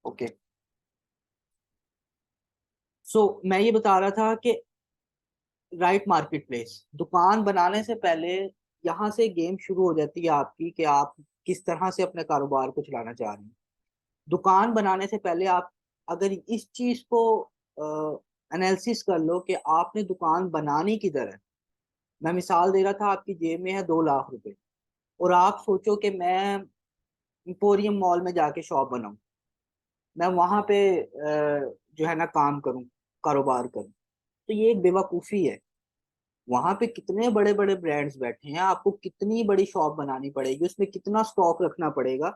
Okay. मैं ये बता रहा था कि राइट मार्केट प्लेस, दुकान बनाने से पहले यहाँ से गेम शुरू हो जाती है आपकी कि आप किस तरह से अपने कारोबार को चलाना चाह रहे हैं। दुकान बनाने से पहले आप अगर इस चीज को एनालिसिस कर लो कि आपने दुकान बनानी किधर है। मैं मिसाल दे रहा था, आपकी जेब में है 2 लाख रुपए और आप सोचो कि मैं इंपोरियम मॉल में जाके शॉप बनाऊं, मैं वहां पे जो है ना काम करूं, कारोबार करूं। तो ये एक बेवकूफी है। वहां पे कितने बड़े बड़े ब्रांड्स बैठे हैं, आपको कितनी बड़ी शॉप बनानी पड़ेगी, उसमें कितना स्टॉक रखना पड़ेगा,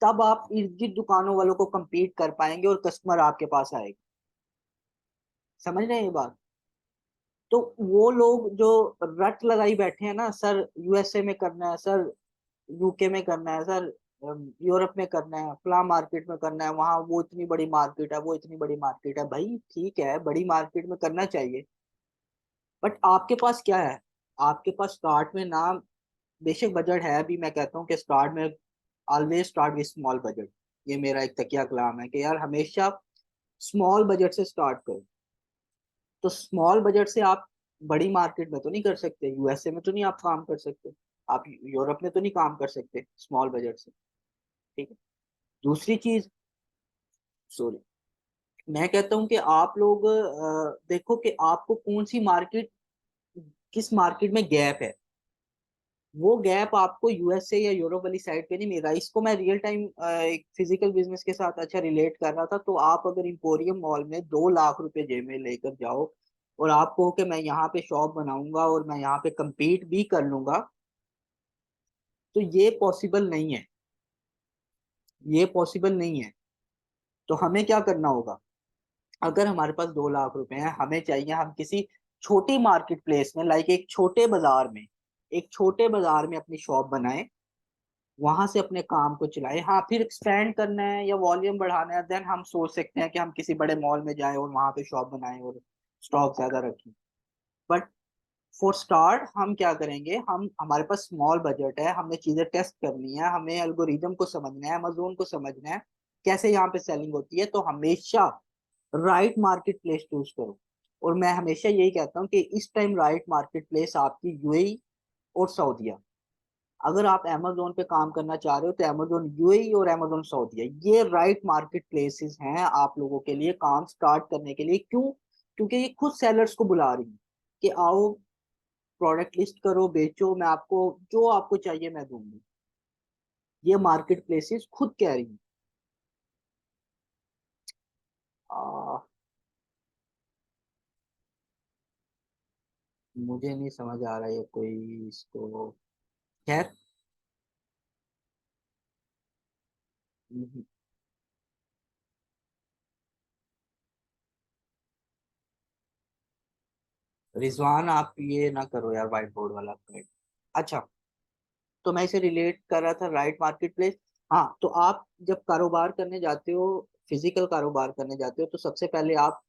तब आप इर्द गिर्द दुकानों वालों को compete कर पाएंगे और कस्टमर आपके पास आएगा। समझ रहे हैं ये बात? तो वो लोग जो रट लगाई बैठे हैं ना, सर यूएसए में करना है, सर यूके में करना है, सर यूरोप में करना है, फला मार्केट में करना है, वहां वो इतनी बड़ी मार्केट है, वो इतनी बड़ी मार्केट है। भाई ठीक है, बड़ी मार्केट में करना चाहिए, बट आपके पास क्या है? आपके पास स्टार्ट में ना, बेशक बजट है, अभी मैं कहता हूँ कि स्टार्ट में always start with small budget. ये मेरा एक तकिया कलाम है कि यार हमेशा स्मॉल बजट से स्टार्ट करो। तो स्मॉल बजट से आप बड़ी मार्केट में तो नहीं कर सकते, यूएसए में तो नहीं आप काम कर सकते, आप यूरोप में तो नहीं काम कर सकते स्मॉल बजट से। ठीक है। दूसरी चीज, सॉरी, मैं कहता हूँ कि आप लोग देखो कि आपको कौन सी मार्केट, किस मार्केट में गैप है। वो गैप आपको यूएसए या यूरोप वाली साइड पे नहीं मिल रहा। इसको मैं रियल टाइम एक फिजिकल बिजनेस के साथ अच्छा रिलेट कर रहा था। तो आप अगर इंपोरियम मॉल में 2 लाख रुपए जेब में लेकर जाओ और आप कहो कि मैं यहाँ पे शॉप बनाऊंगा और मैं यहाँ पे compete भी कर लूंगा, तो ये पॉसिबल नहीं है। ये पॉसिबल नहीं है। तो हमें क्या करना होगा? अगर हमारे पास 2 लाख रुपए हैं, हमें चाहिए हम किसी छोटी मार्केट प्लेस में, लाइक एक छोटे बाजार में, एक छोटे बाजार में अपनी शॉप बनाएं, वहां से अपने काम को चलाएं। हाँ, फिर एक्सपेंड करना है या वॉल्यूम बढ़ाना है, देन हम सोच सकते हैं कि हम किसी बड़े मॉल में जाएं और वहां पे शॉप बनाएं और स्टॉक ज्यादा रखें। बट फॉर स्टार्ट हम क्या करेंगे, हम हमारे पास स्मॉल बजट है, हमने चीजें टेस्ट करनी है, हमें एल्गोरिदम को समझना है, अमेजोन को समझना है, कैसे यहाँ पे सेलिंग होती है। तो हमेशा राइट मार्केट प्लेस चूज करो। और मैं हमेशा यही कहता हूँ कि इस टाइम राइट मार्केट प्लेस आपकी यूएई और सऊदीया। अगर आप अमेजोन पे काम करना चाह रहे हो तो अमेजोन यूएई और अमेजोन सऊदीया, ये राइट मार्केट प्लेसेस हैं आप लोगों के लिए काम स्टार्ट करने के लिए। क्यों? क्योंकि ये खुद सेलर्स को बुला रही है कि आओ, प्रोडक्ट लिस्ट करो, बेचो, मैं आपको जो आपको चाहिए मैं दूंगी। ये मार्केट प्लेसेस खुद कह रही हैं। आ, मुझे नहीं समझ आ रहा है कोई इसको। खैर, रिजवान आप ये ना करो यार, व्हाइट बोर्ड वाला पॉइंट। अच्छा, तो मैं इसे रिलेट कर रहा था राइट मार्केट प्लेस। हाँ, तो आप जब कारोबार करने जाते हो, फिजिकल कारोबार करने जाते हो, तो सबसे पहले आप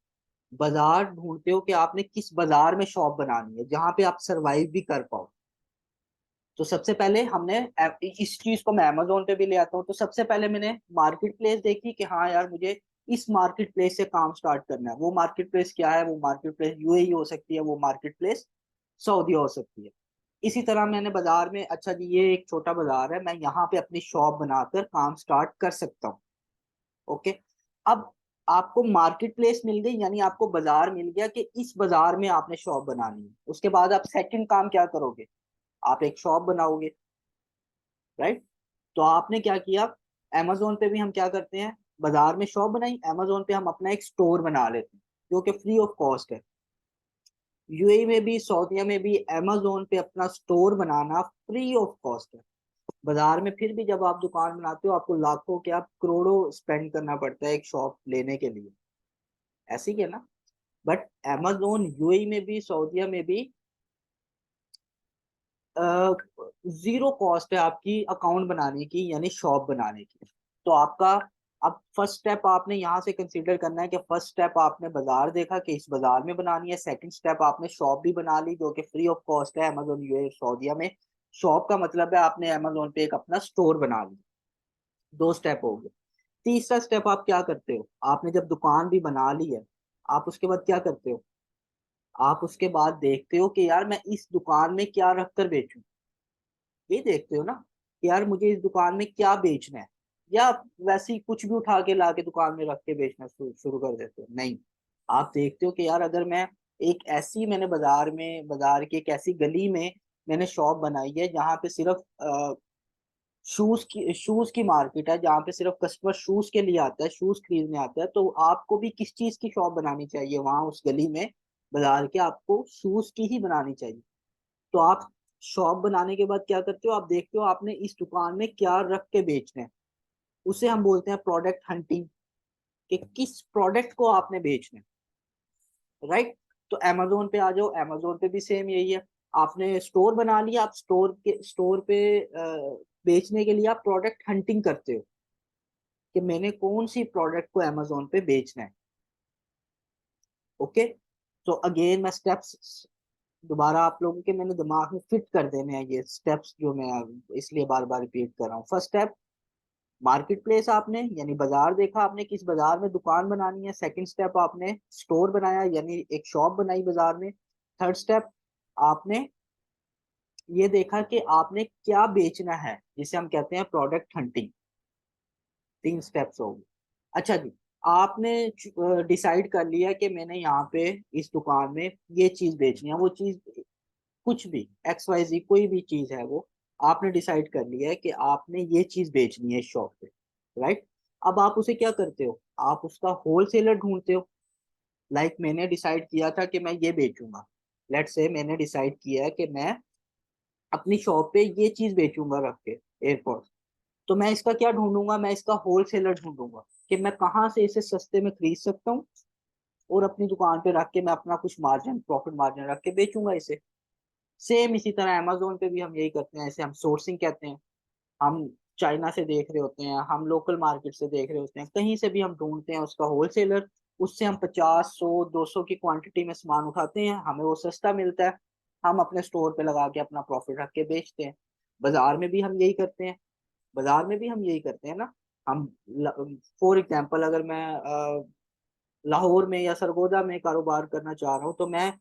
बाजार ढूंढते हो कि आपने किस बाजार में शॉप बनानी है जहां पे आप सरवाइव भी कर पाओ। तो सबसे पहले हमने इस चीज को मैं अमेजोन पे भी ले आता हूँ। तो सबसे पहले मैंने मार्केट प्लेस देखी कि हाँ यार, मुझे इस मार्केट प्लेस से काम स्टार्ट करना है। वो मार्केट प्लेस क्या है? वो मार्केट प्लेस यूएई हो सकती है, वो मार्केट प्लेस सऊदी हो सकती है। इसी तरह मैंने बाजार में, अच्छा जी ये एक छोटा बाजार है, मैं यहाँ पे अपनी शॉप बनाकर काम स्टार्ट कर सकता हूँ। ओके। अब आपको मार्केट प्लेस मिल गई, यानी आपको बाजार मिल गया कि इस बाजार में आपने शॉप बनानी है। उसके बाद आप सेकंड काम क्या करोगे? आप एक शॉप बनाओगे, राइट? तो आपने क्या किया? अमेजोन पे भी हम क्या करते हैं, बाजार में शॉप बनाई, अमेजोन पे हम अपना एक स्टोर बना लेते हैं जो कि फ्री ऑफ कॉस्ट है। यूएई में भी, सऊदीया में भी अमेजोन पे अपना store banana free of cost है। बाजार में फिर भी जब आप दुकान बनाते हो, आपको लाखों क्या करोड़ों स्पेंड करना पड़ता है एक शॉप लेने के लिए। ऐसे ही है ना? बट अमेजोन यूएई में भी, सऊदीया में भी जीरो कॉस्ट है आपकी अकाउंट बनाने की, यानी शॉप बनाने की। तो आपका, अब फर्स्ट स्टेप आपने यहाँ से कंसीडर करना है कि फर्स्ट स्टेप आपने बाजार देखा कि इस बाजार में बनानी है, सेकंड स्टेप आपने शॉप भी बना ली जो कि फ्री ऑफ कॉस्ट है अमेजोन यूए सऊदीया में। शॉप का मतलब है आपने अमेजोन पे एक अपना स्टोर बना लिया। 2 स्टेप हो गए। तीसरा स्टेप आप क्या करते हो, आपने जब दुकान भी बना ली है, आप उसके बाद क्या करते हो, आप उसके बाद देखते हो कि यार मैं इस दुकान में क्या रख कर बेचूं। ये देखते हो ना कि यार मुझे इस दुकान में क्या बेचना है, या वैसे ही कुछ भी उठा के ला के दुकान में रख के बेचना शुरू कर देते हो। नहीं, आप देखते हो कि यार अगर मैं एक ऐसी, मैंने बाजार की एक ऐसी गली में मैंने शॉप बनाई है जहाँ पे सिर्फ शूज की मार्केट है, जहाँ पे सिर्फ कस्टमर शूज के लिए आता है, शूज खरीदने आता है, तो आपको भी किस चीज की शॉप बनानी चाहिए वहां उस गली में, बाजार के, आपको शूज की ही बनानी चाहिए। तो आप शॉप बनाने के बाद क्या करते हो, आप देखते हो आपने इस दुकान में क्या रख के बेचना है। उसे हम बोलते हैं प्रोडक्ट हंटिंग, कि किस प्रोडक्ट को आपने बेचना है, राइट। तो अमेजोन पे आ जाओ, अमेजोन पे भी सेम यही है। आपने स्टोर बना लिया, आप स्टोर पे बेचने के लिए आप प्रोडक्ट हंटिंग करते हो कि मैंने कौन सी प्रोडक्ट को अमेजोन पे बेचना है। ओके, तो अगेन मैं स्टेप्स दोबारा आप लोगों के मैंने दिमाग में फिट कर देने हैं ये स्टेप्स, जो मैं इसलिए बार बार रिपीट कर रहा हूँ। फर्स्ट स्टेप, मार्केट प्लेस आपने यानी बाजार देखा, आपने किस बाजार में दुकान बनानी है। सेकंड स्टेप, आपने स्टोर बनाया यानी एक शॉप बनाई बाजार में। थर्ड स्टेप, आपने ये देखा कि आपने क्या बेचना है, जिसे हम कहते हैं प्रोडक्ट हंटिंग। तीन स्टेप्स हो गए। अच्छा जी, आपने डिसाइड कर लिया कि मैंने यहाँ पे इस दुकान में ये चीज बेचनी है, वो चीज कुछ भी XYZ कोई भी चीज है वो आपने डिसाइड कर लिया है कि आपने ये चीज बेचनी है इस शॉप पे, राइट। अब आप उसे क्या करते हो, आप उसका होलसेलर ढूंढते हो। मैंने डिसाइड किया था कि मैं ये बेचूंगा, लेट्स से मैंने डिसाइड किया है कि मैं अपनी शॉप पे ये चीज बेचूंगा रख के, एयरपोर्ट। तो मैं इसका क्या ढूंढूंगा, मैं इसका होलसेलर ढूंढूंगा कि मैं कहाँ से इसे सस्ते में खरीद सकता हूँ, और अपनी दुकान पे रख के मैं अपना कुछ मार्जिन, प्रॉफिट मार्जिन रख के बेचूंगा इसे। सेम इसी तरह अमेजोन पे भी हम यही करते हैं, इसे हम सोर्सिंग कहते हैं। हम चाइना से देख रहे होते हैं, हम लोकल मार्केट से देख रहे होते हैं, कहीं से भी हम ढूंढते हैं उसका होलसेलर। उससे हम 50, 100, 200 की क्वांटिटी में सामान उठाते हैं, हमें वो सस्ता मिलता है, हम अपने स्टोर पे लगा के अपना प्रॉफिट रख के बेचते हैं। बाजार में भी हम यही करते हैं, बाजार में भी हम यही करते हैं ना। हम फॉर एग्जाम्पल अगर मैं लाहौर में या सरगोदा में कारोबार करना चाह रहा हूँ, तो मैं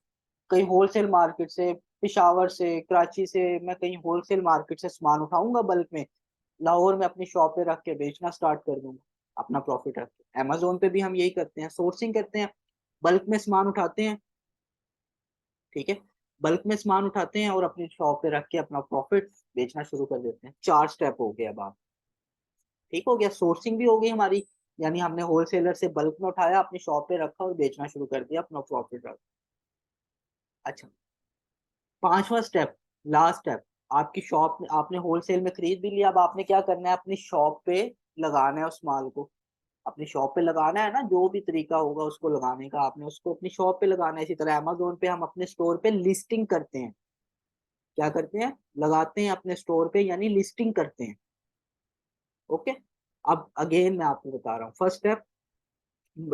कहीं होलसेल मार्केट से, पिशावर से, कराची से, मैं कहीं होलसेल मार्केट से सामान उठाऊंगा बल्क में, लाहौर में अपनी शॉप पे रख के बेचना स्टार्ट कर दूंगा, अपना प्रॉफिट रख के। अमेजोन पे भी हम यही करते हैं, सोर्सिंग करते हैं, बल्क में सामान उठाते हैं, ठीक है, बल्क में सामान उठाते हैं और अपनी शॉप पे रख के अपना प्रॉफिट बेचना शुरू कर देते हैं। चार स्टेप हो गए अब आप, ठीक हो गया, सोर्सिंग भी हो गई हमारी, यानी हमने होलसेलर से बल्क में उठाया, अपनी शॉप पे रखा और बेचना शुरू कर दिया, अपना प्रॉफिट रखा। अच्छा, पांचवा स्टेप, लास्ट स्टेप, आपकी शॉप में आपने होलसेल में खरीद भी लिया, अब आपने क्या करना है, अपनी शॉप पे लगाना है उस माल को, अपनी शॉप पे लगाना है ना, जो भी तरीका होगा उसको लगाने का, आपने उसको अपनी शॉप पे लगाना है। इसी तरह अमेजोन पे हम अपने स्टोर पे लिस्टिंग करते हैं, क्या करते हैं, लगाते हैं अपने स्टोर पे, यानी लिस्टिंग करते हैं। ओके, अब अगेन मैं आपको बता रहा हूँ, first step,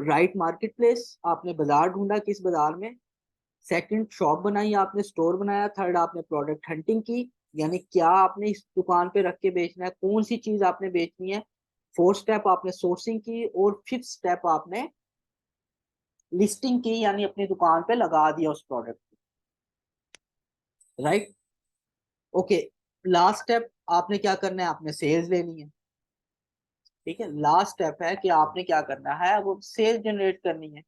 right market place, आपने बाजार ढूंढा किस बाजार में। सेकंड, शॉप बनाई आपने, स्टोर बनाया। थर्ड, आपने प्रोडक्ट हंटिंग की, यानी क्या आपने इस दुकान पे रख के बेचना है, कौन सी चीज आपने बेचनी है। फोर्थ स्टेप, आपने सोर्सिंग की। और फिफ्थ स्टेप, आपने लिस्टिंग की, यानी अपनी दुकान पे लगा दिया उस प्रोडक्ट को, राइट। ओके, लास्ट स्टेप, आपने क्या करना है, आपने सेल्स लेनी है, ठीक है। लास्ट स्टेप है कि आपने क्या करना है, वो सेल्स जनरेट करनी है।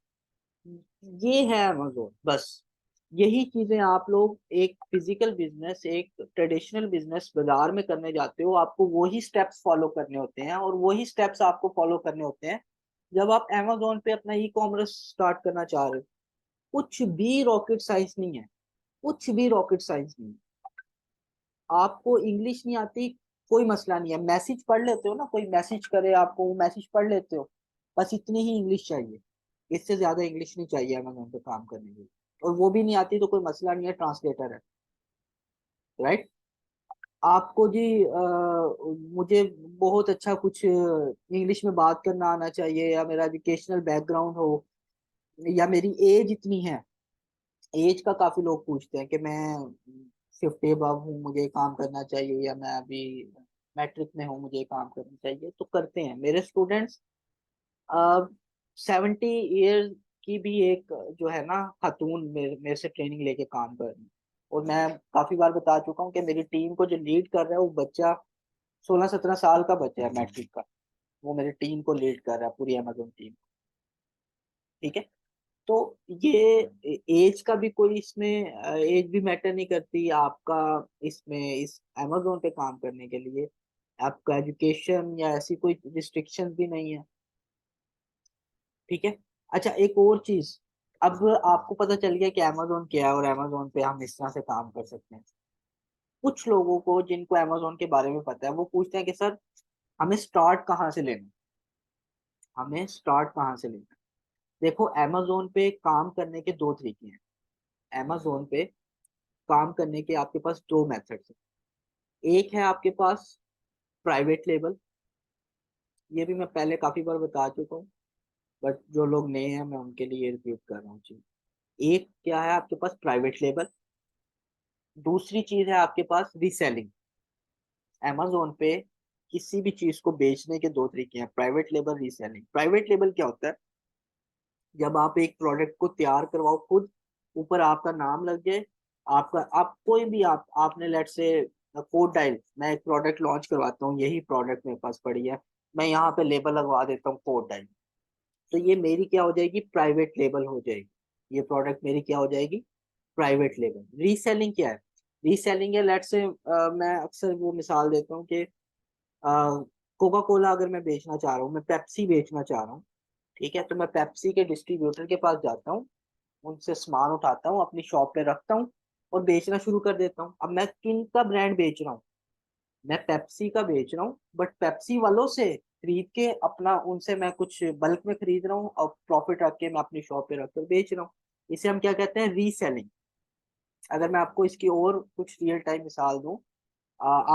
ये है अमेजोन, बस यही चीजें आप लोग एक फिजिकल बिजनेस, एक ट्रेडिशनल बिजनेस बाजार में करने जाते हो, आपको वही स्टेप्स फॉलो करने होते हैं, और वही स्टेप्स आपको फॉलो करने होते हैं जब आप अमेजोन पे अपना ई कॉमर्स स्टार्ट करना चाह रहे हो। कुछ भी रॉकेट साइंस नहीं है, कुछ भी रॉकेट साइंस नहीं है। आपको इंग्लिश नहीं आती, कोई मसला नहीं है, मैसेज पढ़ लेते हो ना, कोई मैसेज करे आपको, वो मैसेज पढ़ लेते हो, बस इतनी ही इंग्लिश चाहिए, इससे ज्यादा इंग्लिश नहीं चाहिए अमेजोन पे काम करने के लिए। और वो भी नहीं आती तो कोई मसला नहीं है, ट्रांसलेटर है, राइट। आपको जी मुझे बहुत अच्छा कुछ इंग्लिश में बात करना आना चाहिए, या मेरा एजुकेशनल बैकग्राउंड हो, या मेरी एज इतनी है। एज का काफी लोग पूछते हैं कि मैं 50 अबव हूँ, मुझे काम करना चाहिए, या मैट्रिक में हूँ, मुझे ये काम करना चाहिए, तो करते हैं मेरे स्टूडेंट्स। 70 ईयर की भी एक जो है ना खातून मेरे से ट्रेनिंग लेके काम कर रही है। और मैं काफी बार बता चुका हूँ कि मेरी टीम को जो लीड कर रहा है वो बच्चा 16-17 साल का बच्चा है मैट्रिक का। वो मेरी टीम को लीड कर रहा है, पूरी अमेजोन टीम। ठीक है। तो ये एज का भी कोई इसमें एज भी मैटर नहीं करती आपका। इसमें इस अमेजोन पे काम करने के लिए आपका एजुकेशन या ऐसी कोई रिस्ट्रिक्शन भी नहीं है। ठीक है। अच्छा, एक और चीज। अब आपको पता चल गया कि अमेजोन क्या है और अमेजोन पे हम इस तरह से काम कर सकते हैं। कुछ लोगों को जिनको अमेजोन के बारे में पता है वो पूछते हैं कि सर हमें स्टार्ट कहाँ से लेना, हमें स्टार्ट कहाँ से लेना। देखो, अमेजोन पे काम करने के दो तरीके हैं। अमेजोन पे काम करने के आपके पास दो मेथड्स हैं। एक है आपके पास प्राइवेट लेबल। ये भी मैं पहले काफी बार बता चुका हूँ, बट जो लोग नए हैं मैं उनके लिए रिपीट कर रहा हूँ चीज। एक क्या है आपके पास प्राइवेट लेबल। दूसरी चीज है आपके पास रीसेलिंग। अमेजोन पे किसी भी चीज को बेचने के दो तरीके हैं, private label, reselling. Private label क्या होता है? जब आप एक प्रोडक्ट को तैयार करवाओ खुद, ऊपर आपका नाम लग जाए। आपका आप कोई भी आपने लेट से कोड डायल, मैं एक प्रोडक्ट लॉन्च करवाता हूँ, यही प्रोडक्ट मेरे पास पड़ी है, मैं यहाँ पे लेबल लगवा देता हूँ कोड डायल। तो ये मेरी क्या हो जाएगी? प्राइवेट लेबल हो जाएगी। ये प्रोडक्ट मेरी क्या हो जाएगी? Private label. रीसेलिंग क्या है? रीसेलिंग है, लेट से मैं अक्सर वो मिसाल देता हूँ कि कोका कोला अगर मैं बेचना चाह रहा हूँ, मैं पेप्सी बेचना चाह रहा हूँ। ठीक है, तो मैं पेप्सी के डिस्ट्रीब्यूटर के पास जाता हूँ, उनसे सामान उठाता हूँ, अपनी शॉप पे रखता हूँ और बेचना शुरू कर देता हूँ। अब मैं किन का ब्रांड बेच रहा हूँ? मैं पेप्सी का बेच रहा हूँ, बट पेप्सी वालों से खरीद के अपना, उनसे मैं कुछ बल्क में खरीद रहा हूँ और प्रॉफिट रख के मैं अपनी शॉप पे रख कर बेच रहा हूँ। इसे हम क्या कहते हैं? रीसेलिंग। अगर मैं आपको इसकी और कुछ रियल टाइम मिसाल दूं,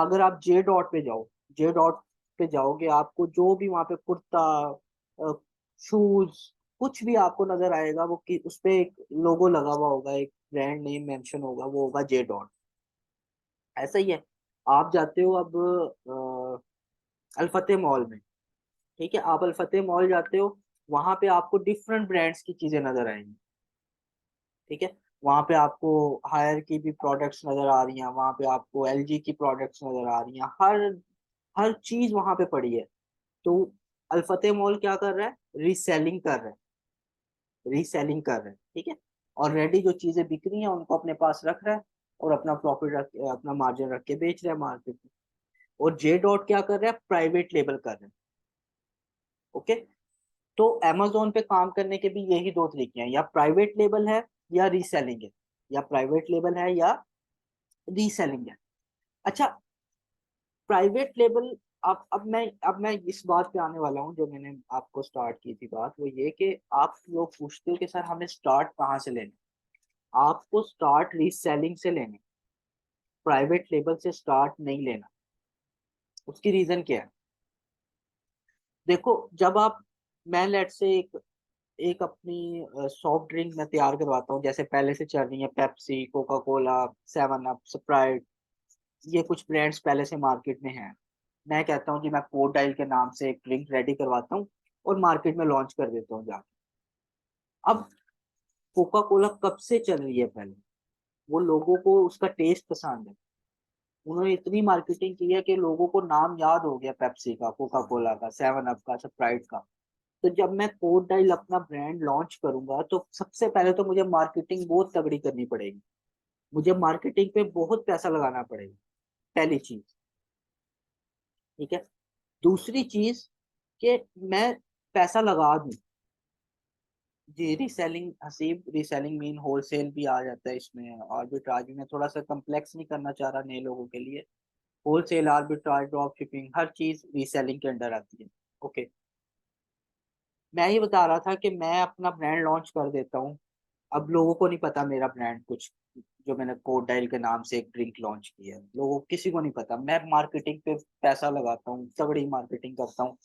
अगर आप जे डॉट पे जाओ, जे डॉट पे जाओगे, आपको जो भी वहां पे कुर्ता, शूज, कुछ भी आपको नजर आएगा, वो कि उस पे एक लोगो लगा हुआ होगा, एक ब्रांड नेम मेंशन होगा, वो होगा जे डॉट। ऐसा ही है। आप जाते हो अब अल्फते मॉल में। ठीक है, आप अल्फते मॉल जाते हो, वहां पे आपको डिफरेंट ब्रांड्स की चीजें नजर आएंगी। ठीक है। वहां पे आपको हायर की भी प्रोडक्ट्स नजर आ रही हैं, वहां पे आपको एलजी की प्रोडक्ट्स नजर आ रही हैं, हर हर चीज वहां पे पड़ी है। तो अल्फते मॉल क्या कर रहा है? रीसेलिंग कर रहा है। रीसेलिंग कर रहा है, ठीक है। ऑलरेडी जो चीजें बिक रही हैं उनको अपने पास रख रहा है और अपना प्रॉफिट रख, अपना मार्जिन रख के बेच रहा है मार्केट में। और जे डॉट क्या कर रहा है? प्राइवेट लेबल कर रहा है। ओके। तो अमेजोन पे काम करने के भी यही दो तरीके हैं, या प्राइवेट लेबल है या रीसेलिंग है, या प्राइवेट लेबल है या रीसेलिंग है। अच्छा, प्राइवेट लेबल। अब मैं इस बात पे आने वाला हूँ जो मैंने आपको स्टार्ट की थी बात, वो ये कि आप लोग पूछते हो कि सर हमें स्टार्ट कहाँ से लेना। आपको स्टार्ट रीसेलिंग से लेना, प्राइवेट लेबल से स्टार्ट नहीं लेना। उसकी रीजन क्या है? देखो, जब आप, मैं लेट से एक एक अपनी सॉफ्ट ड्रिंक मैं तैयार करवाता हूँ, जैसे पहले से चल रही है Pepsi, Coca Cola, seven up, Sprite, ये कुछ ब्रांड्स पहले से मार्केट में हैं। मैं कहता हूँ कि मैं कोड डाइल के नाम से एक ड्रिंक रेडी करवाता हूँ और मार्केट में लॉन्च कर देता हूँ जाके। अब कोका कोला कब से चल रही है? पहले वो लोगों को उसका टेस्ट पसंद है, उन्होंने इतनी मार्केटिंग की है कि लोगों को नाम याद हो गया, पेप्सी का, कोका कोला का, सेवन अप का, स्प्राइट का। तो जब मैं कोड डाइल अपना ब्रांड लॉन्च करूंगा तो सबसे पहले तो मुझे मार्केटिंग बहुत तगड़ी करनी पड़ेगी, मुझे मार्केटिंग पे बहुत पैसा लगाना पड़ेगा, पहली चीज। ठीक है। दूसरी चीज कि मैं पैसा लगा दूं। जी, reselling Haseeb, reselling mean wholesale भी आ जाता है इसमें, आर्बिट्राज भी। मैं थोड़ा सा कम्प्लेक्स नहीं करना चाह रहा नए लोगों के लिए। होलसेल, आर्बिट्राज, ड्रॉप शिपिंग, हर चीज रीसेलिंग के अंडर आती है। ओके। मैं ये बता रहा था कि मैं अपना ब्रांड लॉन्च कर देता हूँ। अब लोगों को नहीं पता मेरा ब्रांड कुछ, जो मैंने कोड डायल के नाम से एक ड्रिंक लॉन्च की है, लोगों किसी को नहीं पता। मैं मार्केटिंग पे पैसा लगाता हूँ, तगड़ी मार्केटिंग करता हूँ।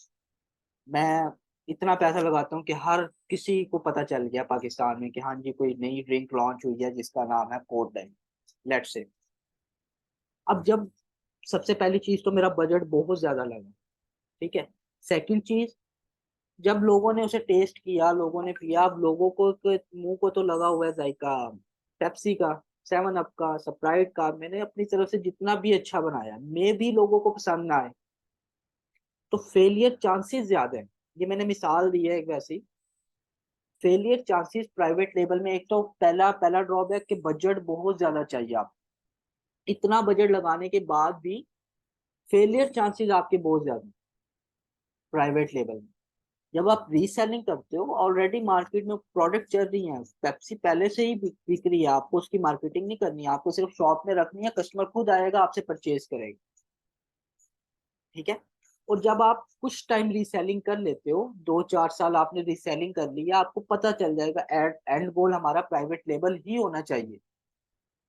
मैं इतना पैसा लगाता हूँ कि हर किसी को पता चल गया पाकिस्तान में कि हाँ जी, कोई नई ड्रिंक लॉन्च हुई है जिसका नाम है कोड डायल, लेट्स से। अब जब सबसे पहली चीज तो मेरा बजट बहुत ज्यादा लगा। ठीक है। सेकंड चीज, जब लोगों ने उसे टेस्ट किया, लोगों ने पिया, अब लोगों को मुंह को तो लगा हुआ है जायका पेप्सी का, सेवन अप का, स्प्राइट का। मैंने अपनी तरफ से जितना भी अच्छा बनाया, मे भी लोगों को पसंद ना आए, तो फेलियर चांसेस ज्यादा है। ये मैंने मिसाल दी है एक वैसी। फेलियर चांसेस प्राइवेट लेबल में, एक तो पहला पहला ड्रॉबैक कि बजट बहुत ज्यादा चाहिए। आप इतना बजट लगाने के बाद भी फेलियर चांसेस आपके बहुत ज्यादा प्राइवेट लेबल में। जब आप रीसेलिंग करते हो, ऑलरेडी मार्केट में प्रोडक्ट चल रही है, पेप्सी पहले से ही बिक रही है, आपको उसकी मार्केटिंग नहीं करनी है, आपको सिर्फ शॉप में रखनी है, कस्टमर खुद आएगा आपसे परचेज करेगा। ठीक है। और जब आप कुछ टाइम रीसेलिंग कर लेते हो, 2-4 साल आपने रीसेलिंग कर लिया, आपको पता चल जाएगा एंड गोल हमारा प्राइवेट लेबल ही होना चाहिए।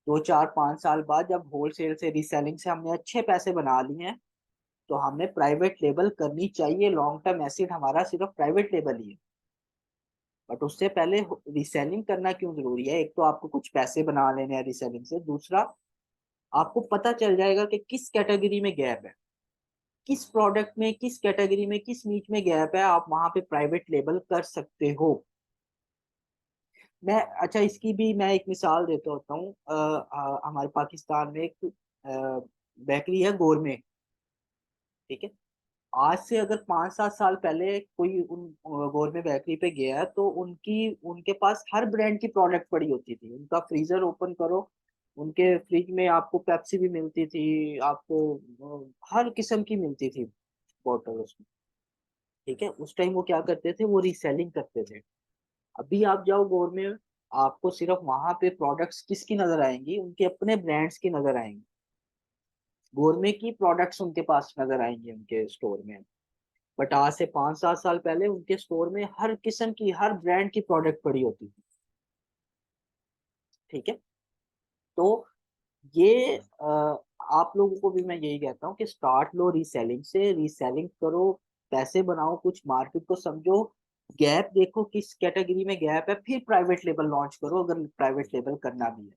2-4-5 साल बाद जब होलसेल से रीसेलिंग से हमने अच्छे पैसे बना लिए हैं, तो हमें प्राइवेट लेबल करनी चाहिए। लॉन्ग टर्म एसिड हमारा सिर्फ प्राइवेट लेबल ही है। बट उससे पहले रीसेलिंग करना क्यों जरूरी है? एक तो आपको कुछ पैसे बना लेने हैं रीसेलिंग से, दूसरा आपको पता चल जाएगा कि किस कैटेगरी में गैप है, किस प्रोडक्ट में, किस कैटेगरी में, किस नीच में गैप है, आप वहां पे प्राइवेट लेबल कर सकते हो। मैं अच्छा, इसकी भी मैं एक मिसाल देता होता हूँ। हमारे पाकिस्तान में एक बेकरी है, गोरमे। ठीक है। आज से अगर 5-7 साल पहले कोई उन गोरमे बेकरी पे गया है, तो उनके पास हर ब्रांड की प्रोडक्ट पड़ी होती थी। उनका फ्रीजर ओपन करो, उनके फ्रिज में आपको पेप्सी भी मिलती थी, आपको हर किस्म की मिलती थी बॉटल उसमें। ठीक है। उस टाइम वो क्या करते थे, वो रीसेलिंग करते थे। अभी आप जाओ गोर में, आपको सिर्फ वहां पे प्रोडक्ट्स किसकी नजर आएंगी? उनके अपने ब्रांड्स की नजर आएंगी। गोरमे की प्रोडक्ट्स उनके पास नजर आएंगे उनके स्टोर में। बट आज से 5-7 साल पहले उनके स्टोर में हर किस्म की, हर ब्रांड की प्रोडक्ट पड़ी होती थी। ठीक है। तो ये आप लोगों को भी मैं यही कहता हूँ कि स्टार्ट लो रीसेलिंग से, रीसेलिंग करो, पैसे बनाओ, कुछ मार्केट को समझो, गैप देखो किस कैटेगरी में गैप है, फिर प्राइवेट लेबल लॉन्च करो अगर प्राइवेट लेबल करना भी है।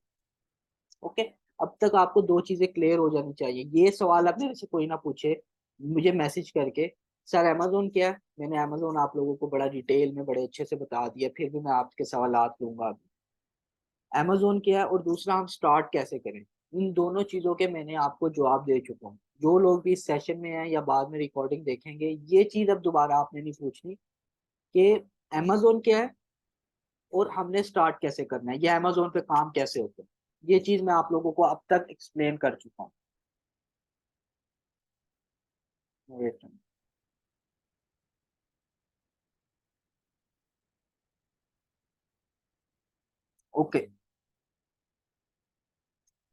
ओके। अब तक आपको दो चीजें क्लियर हो जानी चाहिए। ये सवाल अब मेरे से कोई ना पूछे मुझे मैसेज करके, सर अमेजोन क्या है? मैंने अमेजोन आप लोगों को बड़ा डिटेल में बड़े अच्छे से बता दिया, फिर भी मैं आपके सवालात लूंगा अभी। अमेजोन क्या है और दूसरा हम स्टार्ट कैसे करें, इन दोनों चीजों के मैंने आपको जवाब दे चुका हूँ। जो लोग भी इस सेशन में हैं या बाद में रिकॉर्डिंग देखेंगे, ये चीज अब दोबारा आपने नहीं पूछनी कि अमेजोन क्या है और हमने स्टार्ट कैसे करना है, या अमेजोन पे काम कैसे होता है। ये चीज मैं आप लोगों को अब तक एक्सप्लेन कर चुका हूँ। ओके।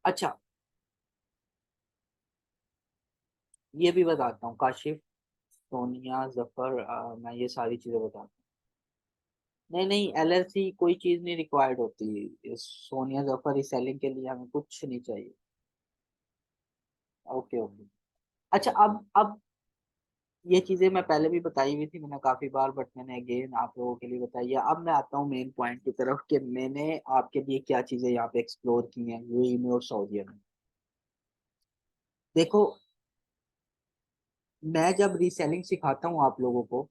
अच्छा, ये भी बताता हूँ, काशिफ, सोनिया, जफर, मैं ये सारी चीजें बताता हूँ। नहीं नहीं, एलएलसी कोई चीज नहीं रिक्वायर्ड होती। सोनिया जफर रीसेलिंग के लिए हमें कुछ नहीं चाहिए। Okay okay. अच्छा, अब ये चीजें मैं पहले भी बताई हुई थी मैंने काफी बार, बट मैंने अगेन आप लोगों के लिए बताई है। अब मैं आता हूँ मेन पॉइंट की तरफ कि मैंने आपके लिए क्या चीजें यहाँ पे एक्सप्लोर की हैं यूएई में और सऊदीया में। देखो, मैं जब रीसेलिंग सिखाता हूँ आप लोगों को,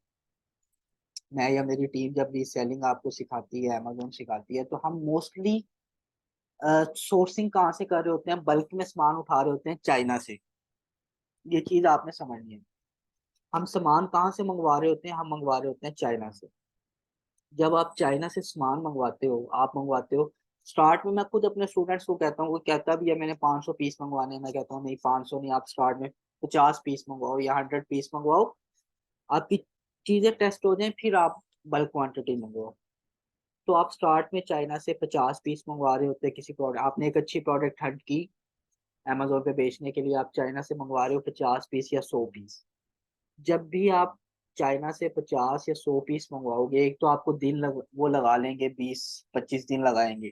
मैं या मेरी टीम जब रीसेलिंग आपको सिखाती है, अमेजोन सिखाती है, तो हम मोस्टली सोर्सिंग कहाँ से कर रहे होते हैं? बल्क में सामान उठा रहे होते हैं चाइना से। ये चीज आपने समझनी है। हम सामान कहाँ से मंगवा रहे होते हैं? हम मंगवा रहे होते हैं चाइना से। जब आप चाइना से सामान मंगवाते हो, आप मंगवाते हो, स्टार्ट में मैं खुद अपने स्टूडेंट्स को कहता हूँ, वो कहता भी है मैंने 500 पीस मंगवाने हैं, मैं कहता हूँ नहीं 500 नहीं, आप स्टार्ट में 50 पीस मंगवाओ या 100 पीस मंगवाओ। आपकी चीजें टेस्ट हो जाएं, फिर आप बल्क क्वांटिटी मंगवाओ। तो आप स्टार्ट में चाइना से 50 पीस मंगवा रहे होते हैं किसी प्रोडक्ट, आपने एक अच्छी प्रोडक्ट हंट की अमेजोन पे बेचने के लिए, आप चाइना से मंगवा रहे हो 50 पीस या 100 पीस। जब भी आप चाइना से 50 या 100 पीस मंगवाओगे, एक तो आपको वो लगा लेंगे, 20-25 दिन लगाएंगे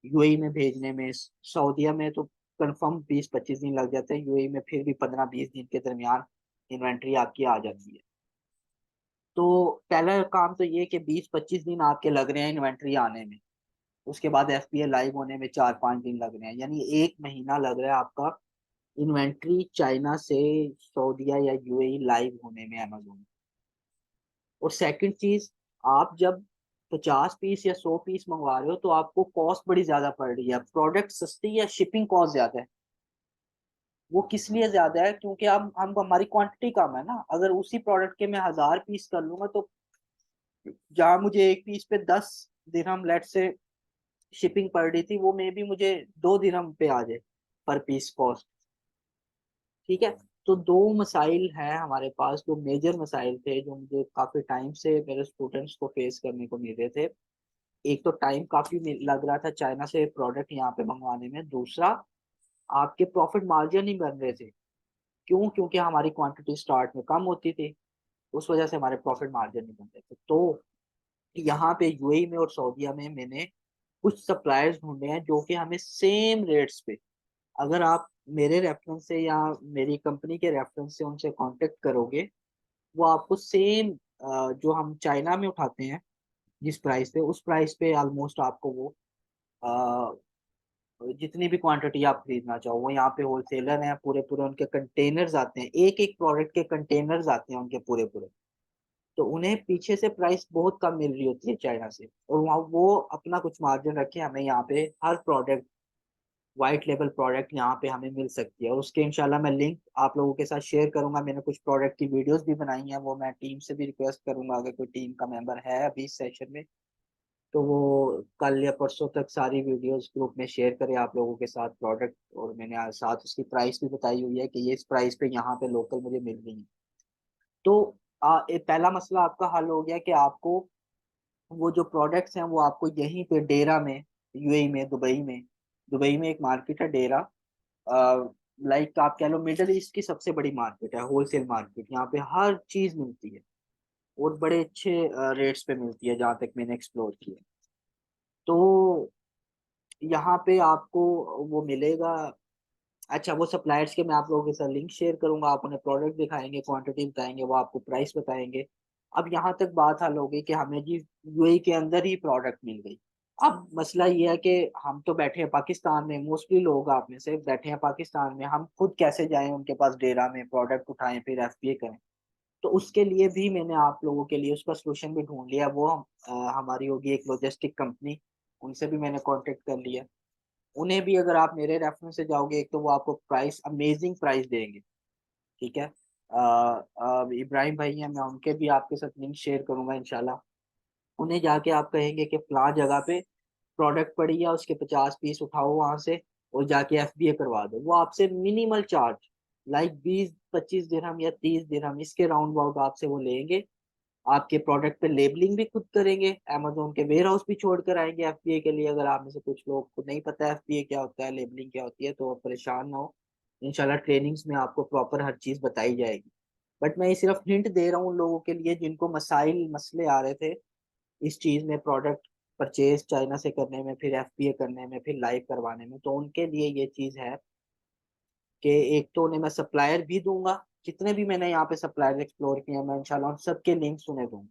यूएई में भेजने में। सऊदीया में तो कंफर्म 20-25 दिन लग जाते हैं, यूएई में फिर भी 15-20 दिन के दरमियान इन्वेंट्री आपकी आ जाती है। तो पहला काम तो ये कि 20-25 दिन आपके लग रहे हैं इन्वेंट्री आने में, उसके बाद एफपीए लाइव होने में 4-5 दिन लग रहे हैं, यानी 1 महीना लग रहा है आपका इन्वेंट्री चाइना से सऊदीया या यूएई लाइव होने में अमेजोन। और सेकंड चीज, आप जब 50 पीस या 100 पीस मंगवा रहे हो तो आपको कॉस्ट बड़ी ज्यादा पड़ रही है, प्रोडक्ट सस्ती या शिपिंग कॉस्ट ज्यादा है। वो किस लिए ज्यादा है? क्योंकि हम हमारी क्वांटिटी कम है ना। अगर उसी प्रोडक्ट के मैं 1000 पीस कर लूंगा तो जहाँ मुझे एक पीस पे 10 दिरहम लेट से शिपिंग पड़ रही थी, वो मे भी मुझे 2 दिरहम पे आ जाए पर पीस कॉस्ट। ठीक है। तो दो मसाइल हैं हमारे पास, दो मेजर मसाइल थे जो मुझे काफी टाइम से मेरे स्टूडेंट्स को फेस करने को मिल रहे थे। एक तो टाइम काफी लग रहा था चाइना से प्रोडक्ट यहाँ पे मंगवाने में, दूसरा आपके प्रॉफिट मार्जिन नहीं बन रहे थे। क्यों? क्योंकि हमारी क्वांटिटी स्टार्ट में कम होती थी, उस वजह से हमारे प्रॉफिट मार्जिन नहीं बन रहे थे। तो यहाँ पे यूएई में और सऊदीया में मैंने कुछ सप्लायर्स ढूंढे हैं जो कि हमें सेम रेट्स पे, अगर आप मेरे रेफरेंस से या मेरी कंपनी के रेफरेंस से उनसे कांटेक्ट करोगे, वो आपको सेम जो हम चाइना में उठाते हैं जिस प्राइस पे, उस प्राइस पे ऑलमोस्ट आपको वो जितनी भी क्वांटिटी आप खरीदना चाहो, वो यहाँ पे होलसेलर हैं, पूरे पूरे उनके कंटेनर्स आते हैं, एक एक प्रोडक्ट के कंटेनर्स आते हैं उनके पूरे पूरे। तो उन्हें पीछे से प्राइस बहुत कम मिल रही होती है चाइना से, और वहाँ वो अपना कुछ मार्जिन रखे हमें यहाँ पे हर प्रोडक्ट, वाइट लेबल प्रोडक्ट यहाँ पे हमें मिल सकती है। और उसके इंशाल्लाह मैं लिंक आप लोगों के साथ शेयर करूंगा। मैंने कुछ प्रोडक्ट की वीडियोस भी बनाई हैं, वो मैं टीम से भी रिक्वेस्ट करूंगा, अगर कोई टीम का मेंबर है अभी इस सेशन में तो वो कल या परसों तक सारी वीडियोस ग्रुप में शेयर करें आप लोगों के साथ प्रोडक्ट। और मैंने आज साथ उसकी प्राइस भी बताई हुई है कि ये इस प्राइस पे यहाँ पे लोकल मुझे मिल रही है। तो पहला मसला आपका हल हो गया कि आपको वो जो प्रोडक्ट्स हैं वो आपको यहीं पे डेरा में, यूएई में, दुबई में एक मार्केट है डेरा, लाइक आप कह लो मिडल ईस्ट की सबसे बड़ी मार्केट है, होलसेल मार्केट। यहाँ पे हर चीज मिलती है और बड़े अच्छे रेट्स पे मिलती है जहाँ तक मैंने एक्सप्लोर किया। तो यहाँ पे आपको वो मिलेगा। अच्छा, वो सप्लायर्स के मैं आप लोगों के साथ लिंक शेयर करूंगा, आप उन्हें प्रोडक्ट दिखाएंगे, क्वांटिटी बताएंगे, वो आपको प्राइस बताएंगे। अब यहाँ तक बात हल हो गई कि हमें जी यूएई के अंदर ही प्रोडक्ट मिल गई। अब मसला ये है कि हम तो बैठे हैं पाकिस्तान में, मोस्टली लोग आप में से बैठे हैं पाकिस्तान में, हम खुद कैसे जाएं उनके पास डेरा में, प्रोडक्ट उठाएं फिर एफपीए करें। तो उसके लिए भी मैंने आप लोगों के लिए उसका सोल्यूशन भी ढूंढ लिया। वो हमारी होगी एक लॉजिस्टिक कंपनी, उनसे भी मैंने कांटेक्ट कर लिया। उन्हें भी अगर आप मेरे रेफरेंस से जाओगे, एक तो वो आपको प्राइस, अमेजिंग प्राइस देंगे। ठीक है। इब्राहिम भाई हैं, मैं उनके भी आपके साथ लिंक शेयर करूंगा इंशाल्लाह। उन्हें जाके आप कहेंगे कि फलां जगह पे प्रोडक्ट पड़ी है, उसके 50 पीस उठाओ वहां से और जाके एफबीए करवा दो। वो आपसे मिनिमल चार्ज लाइक 20-25 दिरहम या 30 दिरहम इसके राउंड अबाउट आपसे वो लेंगे। आपके प्रोडक्ट पे लेबलिंग भी खुद करेंगे, अमेजोन के वेयर हाउस भी छोड़ कर आएंगे एफबीए के लिए। अगर आप में से कुछ लोग को नहीं पता एफबीए क्या होता है, लेबलिंग क्या होती है, तो आप परेशान ना हो, इंशाल्लाह ट्रेनिंग्स में आपको प्रॉपर हर चीज बताई जाएगी। बट मैं ये सिर्फ हिंट दे रहा हूँ उन लोगों के लिए जिनको मसाइल मसले आ रहे थे इस चीज में, प्रोडक्ट परचेज चाइना से करने में, फिर एफबीए करने में, फिर लाइव करवाने में। तो उनके लिए ये चीज है कि एक तो उन्हें मैं सप्लायर भी दूंगा, जितने भी मैंने यहाँ पे सप्लायर एक्सप्लोर किए हैं मैं इंशाल्लाह उन सबके लिंक्स उन्हें दूंगा,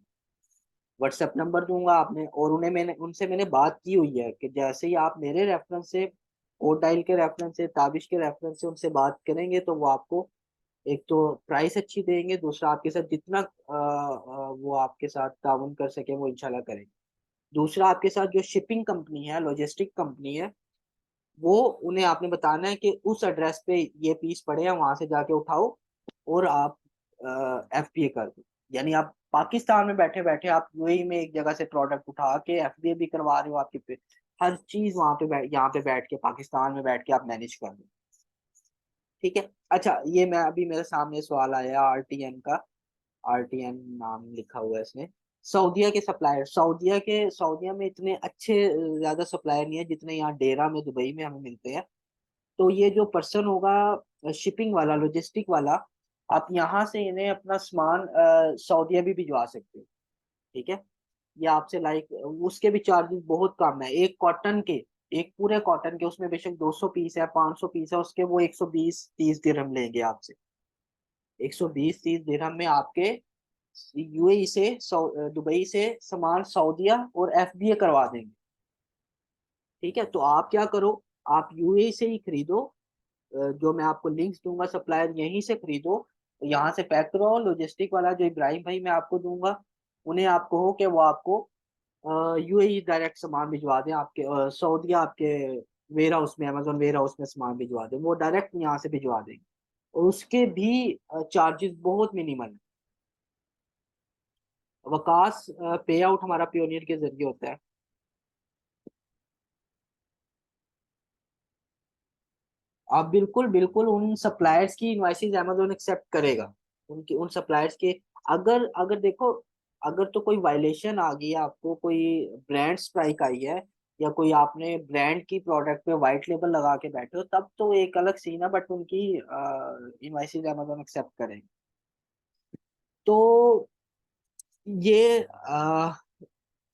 व्हाट्सएप नंबर दूंगा आपने। और उन्हें मैंने उनसे मैंने बात की हुई है कि जैसे ही आप मेरे रेफरेंस से, ओटाइल के रेफरेंस से, ताबिश के रेफरेंस से उनसे बात करेंगे तो वो आपको एक तो प्राइस अच्छी देंगे, दूसरा आपके साथ जितना वो आपके साथ ताउन कर सके वो इंशाल्लाह करेंगे। दूसरा, आपके साथ जो शिपिंग कंपनी है, लॉजिस्टिक कंपनी है, वो उन्हें आपने बताना है कि उस एड्रेस पे ये पीस पड़े हैं, वहां से जाके उठाओ और आप एफबीए कर दो। यानी आप पाकिस्तान में बैठे बैठे आप यूएई में एक जगह से प्रोडक्ट उठा के एफबीए भी करवा रहे हो, आपके पे हर चीज वहां पे यहाँ पे बैठ के पाकिस्तान में बैठ के आप मैनेज कर दो। ठीक है। अच्छा, ये मैं अभी मेरे सामने सवाल आया आरटीएन का, आरटीएन नाम लिखा हुआ है इसमें। सऊदीया के सप्लायर, सऊदीया में इतने अच्छे ज्यादा सप्लायर नहीं है जितने यहाँ डेरा में, दुबई में हमें मिलते हैं। तो ये जो पर्सन होगा शिपिंग वाला, लॉजिस्टिक वाला, आप यहाँ से इन्हें अपना सामान सऊदीया भी भिजवा सकते हो। ठीक है। ये आपसे लाइक उसके भी चार्जेस बहुत कम है, एक कॉटन के, एक पूरे कॉटन के, उसमें बेशक 200 पीस है, 500 पीस है, उसके वो 120-30 दिरहम लेंगे आपसे। 120-30 दिरहम में आपके यूएई से दुबई से सामान सऊदीया और एफबीए करवा देंगे। ठीक है। तो आप क्या करो, आप यूएई से ही खरीदो, जो मैं आपको लिंक्स दूंगा सप्लायर, यहीं से खरीदो, यहाँ से पैक करो। लॉजिस्टिक वाला जो इब्राहिम भाई मैं आपको दूंगा, उन्हें आपको हो कि वो आपको यूएई डायरेक्ट सामान भिजवा दें, आपके सऊदी आपके वेयर हाउस में, अमेजोन वेयर हाउस में सामान भिजवा दें, वो डायरेक्ट यहाँ से भिजवा देंगे। और उसके भी चार्जेस बहुत मिनिमल है। वकास पे आउट हमारा पियोनियर के जरिए होता है। आप बिल्कुल बिल्कुल उन सप्लायर्स की इनवॉइसेस अमेजोन एक्सेप्ट करेगा, उनकी उन सप्लायर्स के। अगर अगर देखो, अगर तो कोई वायलेशन आ गई है, आपको कोई ब्रांड स्ट्राइक आई है, या कोई आपने ब्रांड की प्रोडक्ट पे वाइट लेबल लगा के बैठे हो, तब तो एक अलग सीन है, बट उनकी इनवॉइसेस अमेजोन एक्सेप्ट करेगा। तो ये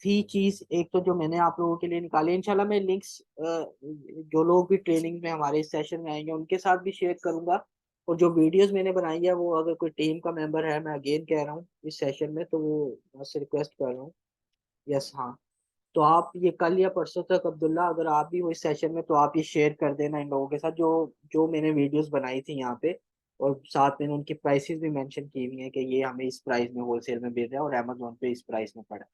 थी चीज एक, तो जो मैंने आप लोगों के लिए निकाली। इंशाल्लाह मैं लिंक्स जो लोग भी ट्रेनिंग में हमारे इस सेशन में आएंगे उनके साथ भी शेयर करूंगा। और जो वीडियोस मैंने बनाई है, वो अगर कोई टीम का मेंबर है, मैं अगेन कह रहा हूँ इस सेशन में, तो वो मुझसे रिक्वेस्ट कर रहा हूँ। यस, हाँ। तो आप ये कल या परसों तक, अब्दुल्ला, अगर आप भी हो इस सेशन में, तो आप ये शेयर कर देना इन लोगों के साथ, जो जो मैंने वीडियोस बनाई थी यहाँ पे। और साथ में उनकी प्राइसेस भी मेंशन की हुई है कि ये हमें इस प्राइस में होलसेल में मिल रहा है और अमेजोन पे इस प्राइस में पड़ा है।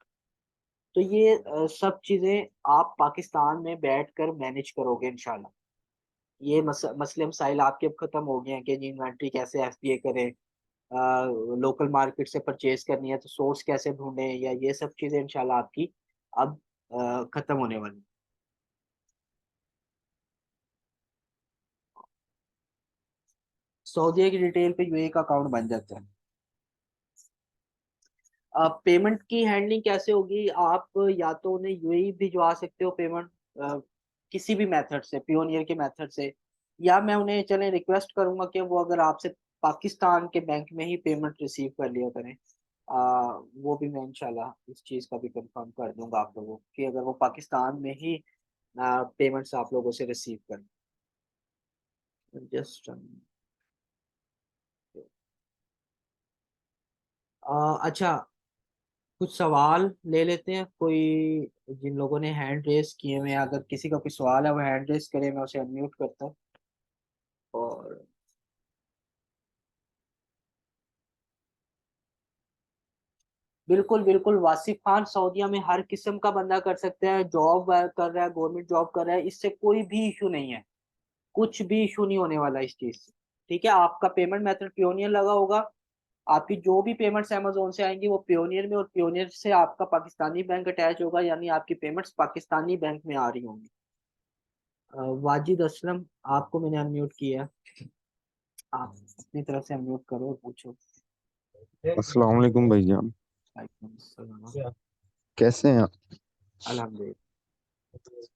तो ये सब चीजें आप पाकिस्तान में बैठकर मैनेज करोगे इंशाल्लाह। ये मसले मसाइल आपके अब खत्म हो गए हैं कि जी इन्वेंट्री कैसे एफबीए करें, लोकल मार्केट से परचेज करनी है तो सोर्स कैसे ढूंढें, या ये सब चीजें इंशाल्लाह आपकी अब खत्म होने वाली। सऊदीया की डिटेल पे यूएई का अकाउंट बन जाता है। अब पेमेंट की हैंडलिंग कैसे होगी? आप या तो उन्हें यूएई भिजवा सकते हो पेमेंट, किसी भी मेथड से, पियोनियर के मेथड से, या मैं उन्हें चले रिक्वेस्ट करूंगा कि वो अगर आपसे पाकिस्तान के बैंक में ही पेमेंट रिसीव कर लिया करें। वो भी मैं इंशाल्लाह इस चीज़ का भी कंफर्म कर दूंगा आप लोगों को, कि अगर वो पाकिस्तान में ही पेमेंट्स आप लोगों से रिसीव करें। जस्ट अच्छा, कुछ सवाल ले लेते हैं। कोई जिन लोगों ने हैंड रेस किए हुए हैं, अगर किसी का कोई सवाल है वो हैंड रेस करे, मैं उसे अनम्यूट करता हूँ। और बिल्कुल बिल्कुल, वासिफ खान, सऊदीया में हर किस्म का बंदा कर सकता है, जॉब कर रहा है, गवर्नमेंट जॉब कर रहा है, इससे कोई भी इशू नहीं है। कुछ भी इशू नहीं होने वाला इस चीज से। ठीक है, आपका पेमेंट मेथड पियोनियर लगा होगा, आपकी जो भी पेमेंट्स अमेजोन से आएंगी वो पियोनियर में, और पियोनियर से आपका पाकिस्तानी बैंक अटैच होगा, यानी आपकी पेमेंट्स पाकिस्तानी बैंक में आ रही होंगी। वाजिद असलम, आपको मैंने अनम्यूट किया है, आप अपनी तरफ से अनम्यूट करो और पूछो। अस्सलाम वालेकुम भाईजान। वालेकुम अस्सलाम। कैसे हैं आप? अल्हम्दुलिल्लाह।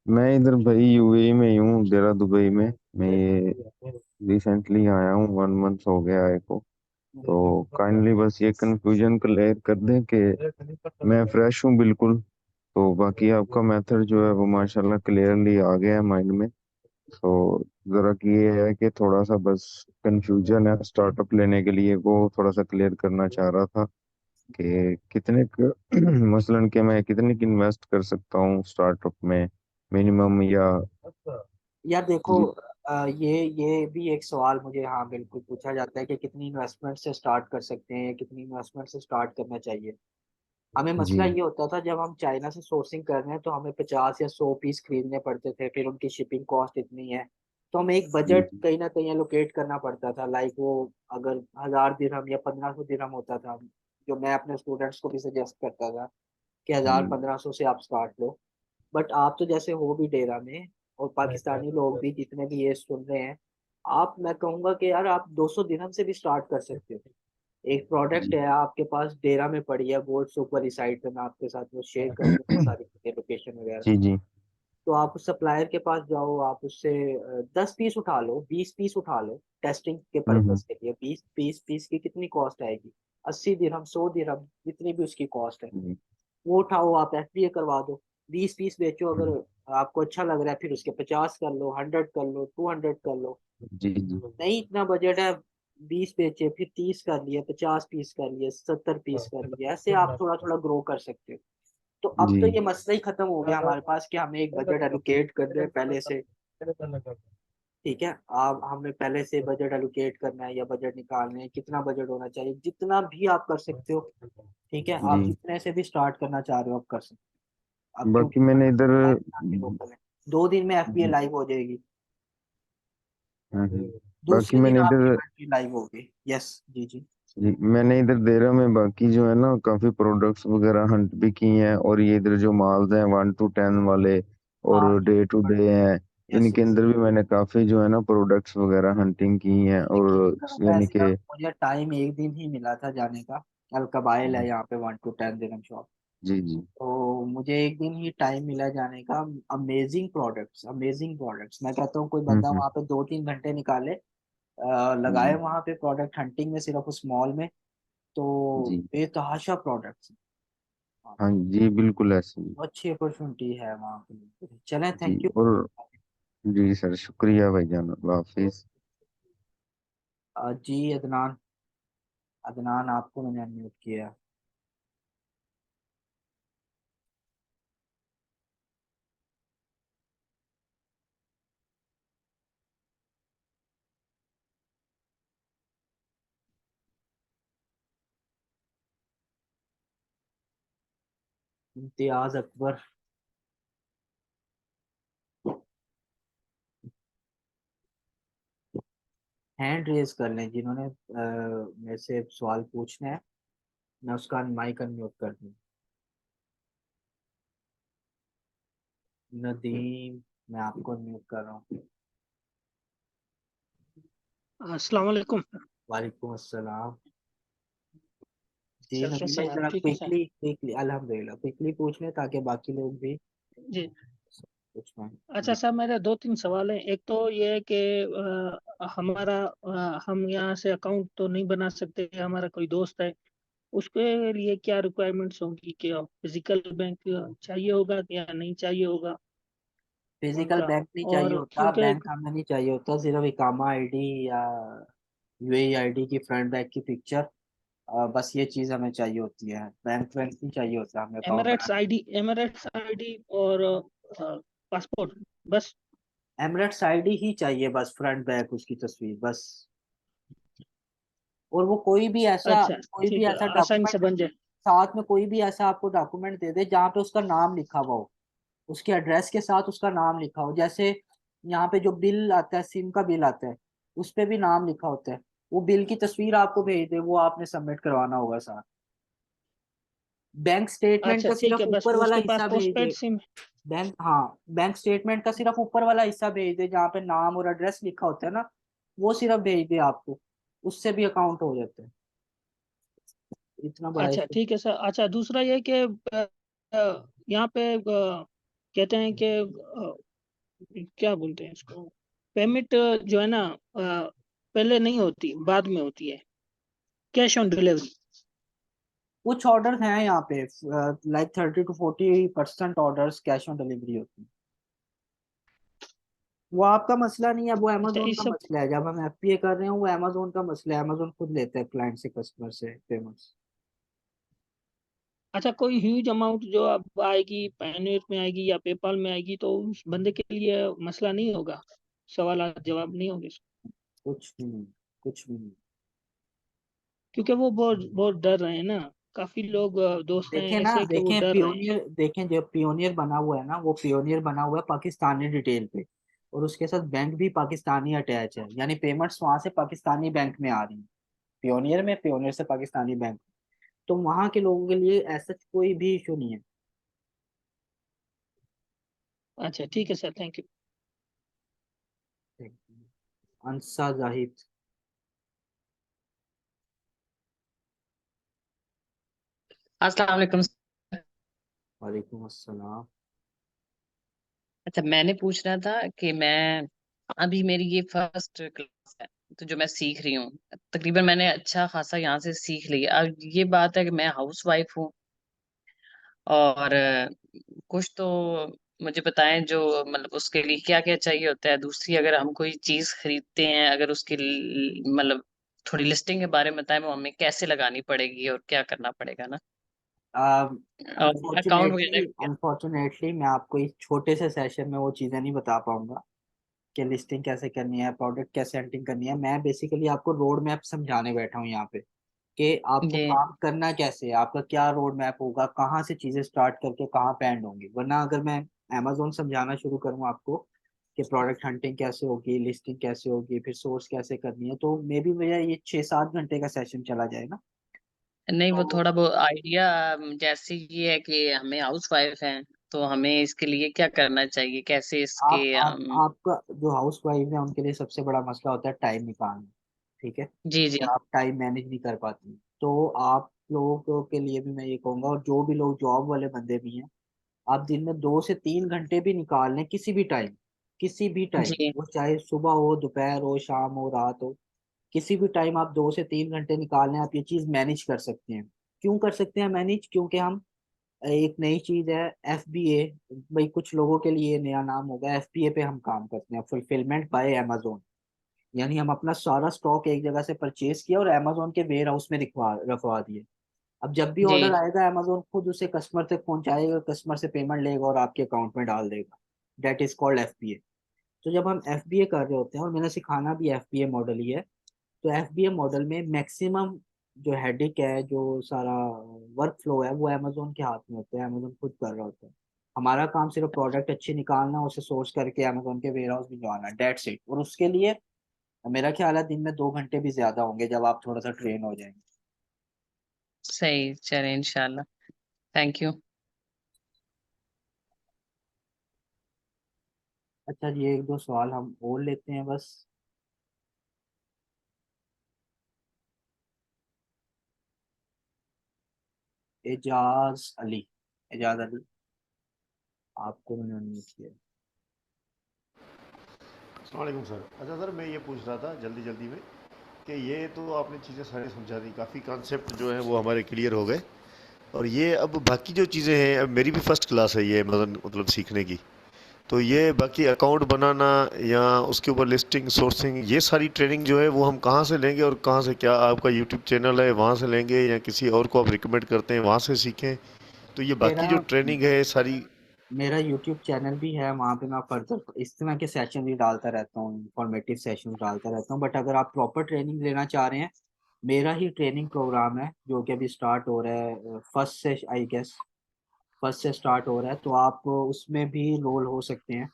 मैं इधर भाई यूएई में ही हूँ, देरा दुबई में। मैं ये रिसेंटली आया हूँ, 1 मंथ हो गया आए को। तो काइंडली बस ये कंफ्यूजन क्लियर कर दें कि मैं फ्रेश हूँ बिल्कुल। तो बाकी आपका मेथड जो है वो माशाल्लाह क्लियरली आ गया है माइंड में। तो जरा कि ये है कि थोड़ा सा बस कंफ्यूजन है स्टार्टअप लेने के लिए, वो थोड़ा सा क्लियर करना चाह रहा था कि मसलन कि मैं कितने की इन्वेस्ट कर सकता हूँ स्टार्टअप में, मिनिमम या। यार देखो, जी ये भी एक सवाल मुझे, हाँ, बिल्कुल पूछा जाता है कि कितनी इन्वेस्टमेंट से स्टार्ट कर सकते हैं, कितनी इन्वेस्टमेंट से स्टार्ट करना चाहिए। हमें जी मसला ये होता था, जब हम चाइना से सोर्सिंग कर रहे हैं तो हमें 50 या 100 पीस खरीदने पड़ते थे, फिर उनकी शिपिंग कॉस्ट इतनी है, तो हमें एक जी बजट कहीं ना कहीं एलोकेट करना पड़ता था। लाइक वो अगर 1000 दिरहम या 1500 दिरहम होता था, जो मैं अपने स्टूडेंट्स को भी सजेस्ट करता था कि हजार जी 1500 से आप स्टार्ट लो। बट आप तो जैसे हो भी डेरा में, और पाकिस्तानी लोग भी जितने भी ये सुन रहे हैं, आप, मैं कहूंगा कि यार आप 200 दिरहम से भी स्टार्ट कर सकते हो। एक प्रोडक्ट जी है आपके पास, डेरा में पड़ी है, गोल्ड सुपर वाली साइट पे, मैं आपके साथ वो शेयर कर दूंगा सारी लोकेशन वगैरह। जी जी तो आप उस सप्लायर के पास जाओ, आप उससे 10 पीस उठा लो, 20 पीस उठा लो, टेस्टिंग के हम्म। पर्पज के लिए। 20 पीस की कितनी कॉस्ट आएगी? 80 दिरहम, 100 दिरहम, जितनी भी उसकी कॉस्ट है, जी वो उठाओ, आप एफबीए करवा दो, 20 पीस बेचो। हम्म, अगर आपको अच्छा लग रहा है, फिर उसके 50 कर लो, 100 कर लो, 200 कर लो। जी जी नहीं इतना बजट है, 20 बेचे, फिर 30 कर लिए, 50 पीस कर लिए, 70 पीस कर लिए, ऐसे आप थोड़ा थोड़ा ग्रो कर सकते हो। तो अब जी तो ये मसला ही खत्म हो गया हमारे पास कि हमें एक बजट एलोकेट कर दे पहले से। ठीक है। आप हमें पहले से बजट एलोकेट करना है या बजट निकालना है, कितना बजट होना चाहिए, जितना भी आप कर सकते हो। ठीक है, जी। आप जितने से भी स्टार्ट करना चाह रहे हो आप कर सकते हो। अब बाकी क्योंकि मैंने इधर लोकल है, 2 दिन में एफपीए जी। लाइव हो जाएगी। बाकी दूसरे दिन मैंने आपकी इधर इन्वेंटरी लाइव होगी। यस जी जी। जी, मैंने इधर देरा में बाकी जो है ना काफी प्रोडक्ट्स वगैरह हंट भी की हैं, और ये इधर जो माल्स हैं 1 to 10 वाले और हाँ डे टू डे हैं, यस इनके यस। अंदर भी मैंने काफी जो है ना प्रोडक्ट्स वगैरह हंटिंग की हैं, देखिए और यानी वैसे कि अब मुझे टाइम एक दिन ही मिला था जाने का। अल्कबाइल है यहाँ पे 1 to 10 दिरहम शॉप। जी जी। तो मुझे एक दिन ही टाइम मिला जाने का। Amazing products, amazing products. मैं कहता हूँ कोई बंदा हम्म। वहाँ पे 2-3 घंटे निकाले, लगाए जी वहाँ पे प्रोडक्ट हंटिंग में, सिर्फ उस मॉल में। तो जी। बेतहाशा प्रोडक्ट्स। हाँ जी, बिल्कुल ऐसे ही। अच्छी अपॉर्चुनिटी है वहाँ पे। चलें, जी। Thank you. और जी सर, शुक्रिया भाईजान, अल्लाह हाफिज। जी अदनान, अदनान आपको मैंने अनम्यूट किया। इम्तियाज अकबर। हैंड रेज कर लें जिन्होंने मेरे से सवाल पूछने हैं। मैं उसका माइक अनम्यूट कर दूँ। नदीम, मैं आपको अनम्यूट कर रहा हूँ। अस्सलाम वालेकुम वालेकुम अस्सलाम। जी सर, नदीम कैसे भाई हैं आप? जरा ठीक है सर। क्विकली क्विकली, अल्हम्दुलिल्लाह, क्विकली पूछ लें ताकि बाकी लोग भी जी। पूछ पाएं। अच्छा जी। सर, मेरे दो तीन सवाल हैं। एक तो ये है कि हमारा हम यहाँ से अकाउंट तो नहीं बना सकते, हमारा कोई दोस्त है, उसके लिए क्या रिक्वायरमेंट्स होंगी? कि फिजिकल बैंक चाहिए होगा या नहीं चाहिए होगा फिजिकल उनका? बैंक नहीं चाहिए और होता, क्योंकि बैंक हमें नहीं चाहिए होता, सिर्फ इकामा आईडी या यूएई आईडी की फ्रंट बैक की पिक्चर। बस ये चीज हमें चाहिए होती है, बैंक बैंक नहीं चाहिए होता हमें अकाउंट बनाने। एमरेट्स आईडी और पासपोर्ट, बस? एमरेट्स आईडी ही चाहिए बस, फ्रंट बैक उसकी तस्वीर बस। और वो अच्छा, कोई भी ठीक है, ऐसा आसानी से डॉक्यूमेंट, बन जाए। साथ में कोई भी ऐसा आपको डॉक्यूमेंट दे दे जहाँ पे उसका नाम लिखा हुआ हो, उसके एड्रेस के साथ उसका नाम लिखा हो। जैसे यहाँ पे जो बिल आता है, सिम का बिल आता है, उस पे भी नाम लिखा होता है। वो बिल की तस्वीर आपको भेज दे, वो आपने सबमिट करवाना होगा साथ। बैंक स्टेटमेंट अच्छा का ठीक सिर्फ है, बस ऊपर वो वाला उसके पास हिस्सा भेज पोस्टपेड दे। सिम। बैंक, हाँ, बैंक स्टेटमेंट का सिर्फ ऊपर वाला हिस्सा भेज दे जहाँ पे नाम और एड्रेस लिखा होता है ना, वो सिर्फ भेज दे आपको। उससे भी अकाउंट हो जाता है। इतना बड़ा अच्छा इशू। ठीक है सर। अच्छा, दूसरा ये कि यहाँ पे कहते हैं कि क्या बोलते हैं इसको, पेमेंट जो है ना पहले नहीं होती, बाद में होती है, कैश ऑन डिलीवरी। कुछ ऑर्डर हैं यहाँ पे, like 30 to 40% orders cash on delivery होती है। वो आपका मसला नहीं है, वो अच्छा, अमेजोन का इस सब। मसला है। जब हम एफपीए कर रहे हैं वो अमेजोन का मसला है, अमेजोन खुद लेता है क्लाइंट से, कस्टमर से पेमेंट्स। अच्छा, कोई ह्यूज अमाउंट जो अब आएगी, पायनियर में आएगी या पेपाल में आएगी, तो उस बंदे के लिए मसला नहीं होगा? सवाल जवाब नहीं होंगे? कुछ भी नहीं, कुछ भी नहीं। क्योंकि वो बहुत बहुत डर रहे हैं ना, काफी लोग दोस्त हैं देखें ना, ऐसे कि वो देखें डर रहे हैं। पियोनियर, देखें जो पियोनियर बना हुआ है ना, वो पियोनियर बना हुआ है पाकिस्तानी डिटेल पे। और उसके साथ बैंक भी पाकिस्तानी अटैच है, यानी पेमेंट्स वहां से पाकिस्तानी बैंक में आ रही हैं। पियोनियर में, पियोनियर से पाकिस्तानी बैंक। तो वहां के लोगों के लिए ऐसा कोई भी इशू नहीं है। अच्छा ठीक है सर, थैंक यू। अंसा जाहिद। अस्सलाम वालेकुम। वालेकुम अस्सलाम। अच्छा, मैंने पूछना था कि मैं अभी मेरी ये फर्स्ट क्लास है, तो जो मैं सीख रही हूँ, तकरीबन मैंने अच्छा खासा यहाँ से सीख लिया। अब ये बात है कि मैं हाउस वाइफ हूँ, और कुछ तो मुझे बताएं जो मतलब उसके लिए क्या क्या चाहिए होता है। दूसरी, अगर हम कोई चीज खरीदते हैं, अगर उसकी मतलब थोड़ी लिस्टिंग के बारे में बताएं, वो हमें कैसे लगानी पड़ेगी और क्या करना पड़ेगा ना, और अकाउंट अनफॉर्चुनेटली वगैरह। अनफॉर्चुनेटली मैं आपको इस छोटे से सेशन में वो चीज़ें नहीं बता पाऊंगा। कि लिस्टिंग कैसे करनी है, प्रोडक्ट कैसे हंटिंग करनी है। मैं बेसिकली आपको रोड मैप समझाने बैठा हूँ यहाँ पे कि आपको जी काम करना कैसे है, आपका क्या रोड मैप होगा, कहाँ से चीजें स्टार्ट करके कहाँ पे एंड होंगी। वरना अगर मैं अमेजोन समझाना शुरू करूँ आपको कि प्रोडक्ट हंटिंग कैसे होगी, लिस्टिंग कैसे होगी, फिर सोर्स कैसे करनी है, तो मे बी मेरा ये 6-7 घंटे का सेशन चला जाएगा। नहीं, वो तो थोड़ा बहुत आइडिया जैसे ये है कि हमें हाउस वाइफ हैं, तो हमें इसके लिए क्या करना चाहिए, कैसे इसके आपका जो हाउस वाइफ है उनके लिए सबसे बड़ा मसला होता है टाइम निकालना। ठीक है, जी कि जी आप टाइम मैनेज नहीं कर पाती। तो आप लोगों के लिए भी मैं ये कहूंगा, और जो भी लोग जॉब वाले बंदे भी हैं, आप दिन में 2 से 3 घंटे भी निकाल लें किसी भी टाइम, किसी भी टाइम, जी वो चाहे सुबह हो, दोपहर हो, शाम हो, रात हो, किसी भी टाइम आप 2 से 3 घंटे निकाल लें, आप ये चीज मैनेज कर सकते हैं। क्यों कर सकते हैं मैनेज? क्योंकि हम एक नई चीज है FBA, भाई कुछ लोगों के लिए नया नाम होगा, FBA पे हम काम करते हैं, फुलफिलमेंट बाय अमेजोन। यानी हम अपना सारा स्टॉक एक जगह से परचेज किया और अमेजोन के वेयर हाउस में रखवा रखवा दिए। अब जब भी जी ऑर्डर आएगा अमेजोन खुद उसे कस्टमर तक पहुंचाएगा, कस्टमर से पेमेंट लेगा और आपके अकाउंट में डाल देगा। That is called FBA। तो जब हम FBA कर रहे होते हैं, और मैंने सिखाना भी FBA मॉडल ही है, तो FBA मॉडल में मैक्सिमम जो हेडिक है, जो सारा वर्क फ्लो है, वो अमेजोन के हाथ में होता है, अमेजोन खुद कर रहा होता है। हमारा काम सिर्फ प्रोडक्ट अच्छे निकालना, उसे सोर्स करके अमेजोन के वेयर हाउस भिजवाना, डेट्स इट। और उसके लिए मेरा ख्याल है दिन में 2 घंटे भी ज्यादा होंगे जब आप थोड़ा सा ट्रेन हो जाएंगे। सही, चले इंशाल्लाह। Thank you. अच्छा जी, एक दो सवाल हम और लेते हैं बस। एजाज अली, एजाज अली, आपको मैंने unmute किया। अस्सलाम सर। अच्छा सर, मैं ये पूछ रहा था जल्दी जल्दी में कि ये तो आपने चीज़ें सारी समझा दी, काफ़ी कॉन्सेप्ट जो है वो हमारे क्लियर हो गए। और ये अब बाकी जो चीज़ें हैं, अब मेरी भी फर्स्ट क्लास है ये मतलब सीखने की। तो ये बाकी अकाउंट बनाना या उसके ऊपर लिस्टिंग सोर्सिंग, ये सारी ट्रेनिंग जो है वो हम कहाँ से लेंगे, और कहाँ से, क्या आपका यूट्यूब चैनल है वहाँ से लेंगे या किसी और को आप रिकमेंड करते हैं वहाँ से सीखें? तो ये बाकी मेरा जो ट्रेनिंग है सारी। मेरा यूट्यूब चैनल भी है, वहाँ पे मैं फर्दर इस तरह के सेशन भी डालता रहता हूँ, इंफॉर्मेटिव सेशन डालता रहता हूँ। बट अगर आप प्रॉपर ट्रेनिंग लेना चाह रहे हैं, मेरा ही ट्रेनिंग प्रोग्राम है जो कि अभी स्टार्ट हो रहा है, फर्स्ट से आई गेस, फर्स्ट से स्टार्ट हो रहा है, तो आप उसमें भी रोल हो सकते हैं।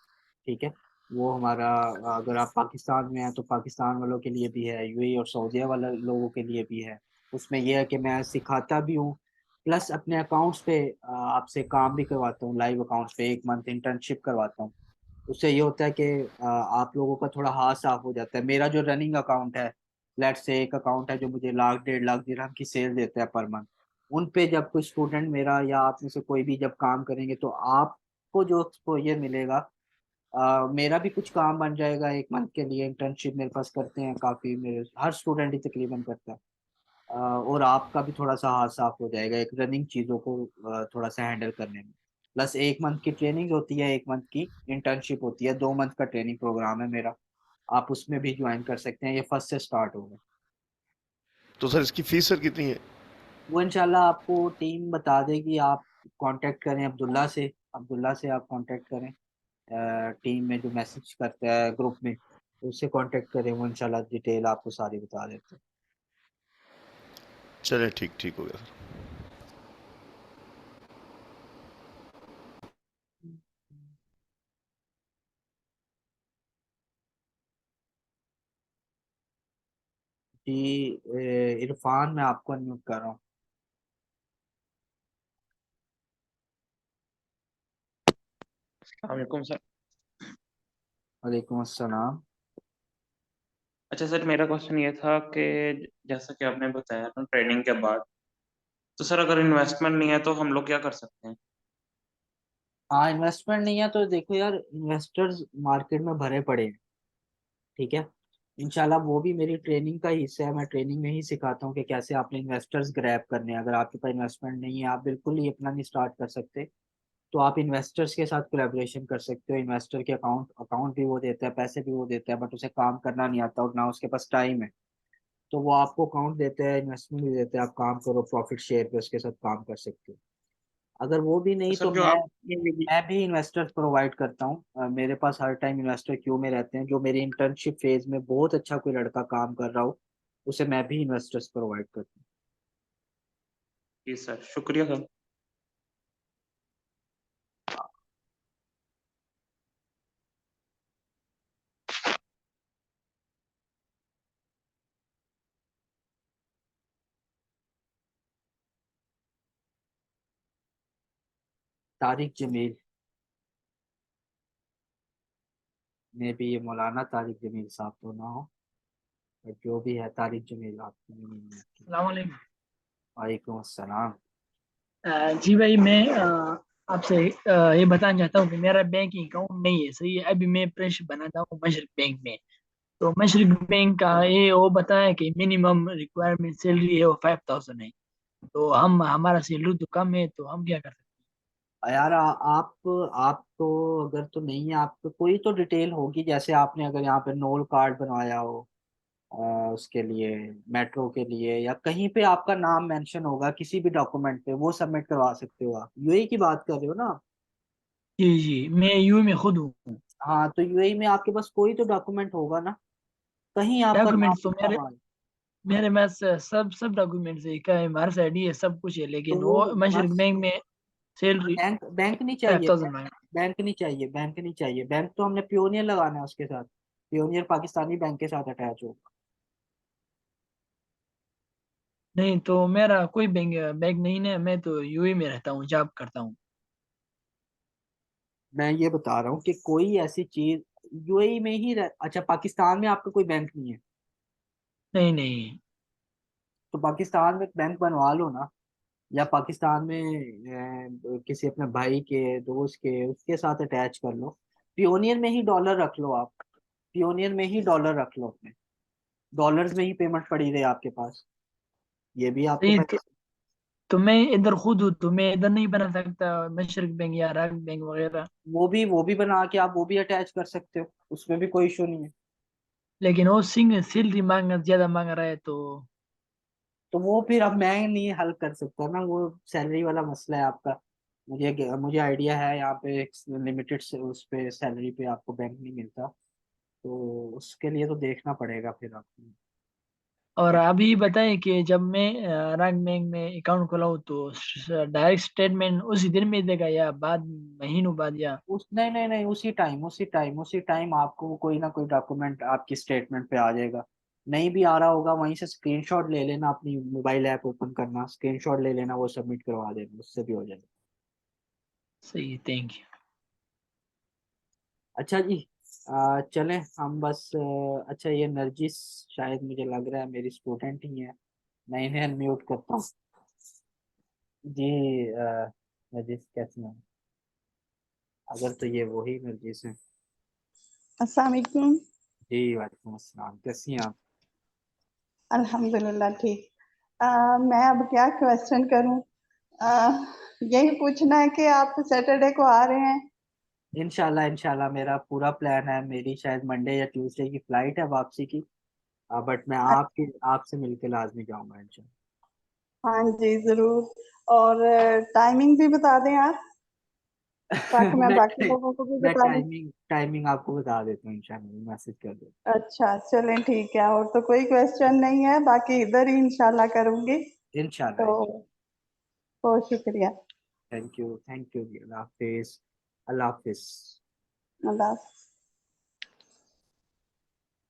ठीक है, वो हमारा, अगर आप पाकिस्तान में हैं तो पाकिस्तान वालों के लिए भी है, UAE और सऊदीया वाले लोगों के लिए भी है। उसमें यह है कि मैं सिखाता भी हूँ, प्लस अपने अकाउंट्स पे आपसे काम भी करवाता हूँ, लाइव अकाउंट्स पे 1 मंथ इंटर्नशिप करवाता हूँ। उससे ये होता है कि आप लोगों का थोड़ा हाथ साफ हो जाता है। मेरा जो रनिंग अकाउंट है, लेट्स से एक अकाउंट है जो मुझे 1 लाख 1.5 लाख दिरहम की सेल देता है पर मंथ, उन पे जब कोई स्टूडेंट मेरा या आप में से कोई भी जब काम करेंगे, तो आपको जो एक्सपोजर मिलेगा, मेरा भी कुछ काम बन जाएगा। 1 मंथ के लिए इंटर्नशिप मेरे पास करते हैं काफी, मेरे हर स्टूडेंट ही तकरीबन करता है। और आपका भी थोड़ा सा हाथ साफ हो जाएगा एक रनिंग चीजों को थोड़ा सा हैंडल करने में। प्लस 1 मंथ की ट्रेनिंग होती है, 1 मंथ की इंटर्नशिप होती है, 2 मंथ का ट्रेनिंग प्रोग्राम है मेरा। आप उसमें भी ज्वाइन कर सकते हैं, ये फर्स्ट से स्टार्ट होगा। तो सर इसकी फीस सर कितनी है? वो इंशाल्लाह आपको टीम बता देगी। आप कांटेक्ट करें अब्दुल्ला से, अब्दुल्ला से आप कांटेक्ट करें, टीम में जो मैसेज करता है ग्रुप में, उससे कांटेक्ट करें, वो इंशाल्लाह डिटेल आपको सारी बता देते हैं। चले, ठीक ठीक हो गया सर। जी, इरफान, मैं आपको अनम्यूट कर रहा हूँ। वालेकुम सर। वालेकुम अस्सलाम। अच्छा सर, मेरा क्वेश्चन ये था कि जैसा कि आपने बताया ना ट्रेनिंग के बाद, तो सर अगर इन्वेस्टमेंट नहीं है तो हम लोग क्या कर सकते हैं? हाँ, इन्वेस्टमेंट नहीं है तो देखो यार, इन्वेस्टर्स मार्केट में भरे पड़े हैं। ठीक है, इंशाल्लाह वो भी मेरी ट्रेनिंग का ही हिस्सा है। मैं ट्रेनिंग में ही सिखाता हूँ कि कैसे आपने इन्वेस्टर्स ग्रैब करने हैं। अगर आपके पास इन्वेस्टमेंट नहीं है, आप बिल्कुल ही अपना नहीं स्टार्ट कर सकते, तो आप इन्वेस्टर्स के साथ कोलैबोरेशन कर सकते हो। इन्वेस्टर के अकाउंट अकाउंट भी वो देता है, पैसे भी वो देता है, बट उसे काम करना नहीं आता और ना उसके पास टाइम है। तो वो आपको अकाउंट देते हैं, इन्वेस्टमेंट भी देते हैं, आप काम करो, प्रॉफिट शेयर पे उसके साथ काम कर सकते हो। अगर वो भी नहीं सर तो जो मैं आपने विधि मैं भी इन्वेस्टर्स प्रोवाइड करता हूँ। मेरे पास हर टाइम इन्वेस्टर क्यू में रहते हैं। जो मेरी इंटर्नशिप फेज में बहुत अच्छा कोई लड़का काम कर रहा हो, उसे मैं भी इन्वेस्टर्स प्रोवाइड करता जी सर, शुक्रिया सर। हूँ। तारिक जमील, मे भी ये मौलाना तारिक जमील साहब तो ना हो, बट जो भी है तारिक जमील आपकी नहीं। अस्सलाम वालेकुम। वालेकुम अस्सलाम। जी भाई, मैं आपसे ये बताना चाहता हूँ कि मेरा बैंक अकाउंट नहीं है, सही है। अभी मैं फ्रेश बनाता हूँ मशरक बैंक में। तो मशरक बैंक का ये वो बताया कि मिनिमम रिक्वायरमेंट सैलरी है वो 5000 है। तो हमारा सैलरी तो कम है, तो हम क्या कर सकते यार आप तो अगर तो नहीं है आपको कोई तो डिटेल होगी, जैसे आपने अगर यहाँ पे नोल कार्ड बनवाया हो उसके लिए, मेट्रो के लिए, या कहीं पे आपका नाम मेंशन होगा किसी भी डॉक्यूमेंट पे, वो सबमिट करवा सकते हो। आप यूएई की बात कर रहे हो ना? हैं? जी जी, मैं यू में खुद हूँ। हाँ, तो यूएई में आपके पास कोई तो डॉक्यूमेंट होगा ना, कहीं आपका नाम डॉक्यूमेंट्स तो लिखा मेरे हुआ है। मेरे पास सब डॉक्यूमेंट्स है, क्या एमआरएस आईडी है, सब कुछ है, तो लेकिन वो वो मशरक बस बैंक में सैलरी बैंक बैंक नहीं चाहिए। 5000 मांगा। बैंक नहीं चाहिए, बैंक नहीं चाहिए। बैंक तो हमने पियोनियर लगाना है उसके साथ। पियोनियर पाकिस्तानी बैंक के साथ अटैच हो। नहीं, तो मेरा कोई बैंक बैंक नहीं है, मैं तो यूएई में रहता हूँ, जॉब करता हूँ। मैं ये बता रहा हूँ कि कोई ऐसी चीज यूएई में ही अच्छा, पाकिस्तान में आपका कोई बैंक नहीं है? नहीं नहीं। तो पाकिस्तान में बैंक बनवा लो ना, या पाकिस्तान में किसी अपने भाई के दोस्त के उसके साथ अटैच कर लो। पियोनियर में ही डॉलर रख लो आप। पियोनियर में ही डॉलर रख लो अपने। डॉलर्स में ही पेमेंट पड़ी रहे आपके पास। ये भी आपको सही। पैसे। तो मैं इधर खुद हूँ, तो मैं इधर नहीं बना सकता मशरक बैंक या राग बैंक वगैरह? वो भी बना के आप वो भी अटैच कर सकते हो, उसमें भी कोई इशू नहीं है। लेकिन वो सिंग सैलरी ज्यादा मांग रहा है, तो तो वो फिर अब मैं नहीं हल कर सकता ना, वो सैलरी वाला मसला है आपका। मुझे आइडिया है यहाँ पे लिमिटेड से उस पे सैलरी पे आपको बैंक नहीं मिलता। तो उसके लिए तो देखना पड़ेगा फिर आपको। और अभी बताएं कि जब मैं राग बैंक में अकाउंट खोलाऊँ तो डायरेक्ट स्टेटमेंट उसी दिन में देगा या बाद महीनों बाद, या उस नहीं नहीं नहीं, उसी टाइम आपको कोई ना कोई डॉक्यूमेंट आपकी स्टेटमेंट पे आ जाएगा। नहीं भी आ रहा होगा, वहीं से स्क्रीनशॉट ले लेना, अपनी मोबाइल ऐप ओपन करना, स्क्रीनशॉट ले लेना, वो सबमिट करवा देना, उससे भी हो जाएगा। सही है, थैंक यू। अच्छा जी, चलें हम बस अच्छा, ये नरजिस शायद मुझे लग रहा है मेरी स्टूडेंट ही है। मैं इन्हें अनम्यूट करता हूँ। जी नरजिस कैसी हैं? अगर तो ये वही नरजिस है। अस्सलाम वालेकुम। जी वालेकुम अस्सलाम, कैसी हैं आप? अल्हम्दुलिल्लाह ठीक। मैं अब क्या क्वेश्चन करूं? यही पूछना है कि आप सैटरडे को आ रहे हैं? इंशाल्लाह इंशाल्लाह, मेरा पूरा प्लान है। मेरी शायद मंडे या ट्यूसडे की फ्लाइट है वापसी की। बट मैं आपसे मिलके लाजमी जाऊंगा इंशाल्लाह। हाँ जी, ज़रूर। और टाइमिंग भी बता दें आप, ताकि मैं मैं बाकी लोगों को भी मैं बता दूं। टाइमिंग आपको बता देता हूँ इंशाल्लाह, मैसेज कर दूँ। अच्छा, चलें ठीक है। और तो कोई क्वेश्चन नहीं है, बाकी इधर ही इंशाल्लाह करूंगी। इंशाल्लाह। तो बहुत शुक्रिया। थैंक यू जी, अल्लाह हाफिज। अल्लाह हाफिज। अल्लाह हाफ़िज़।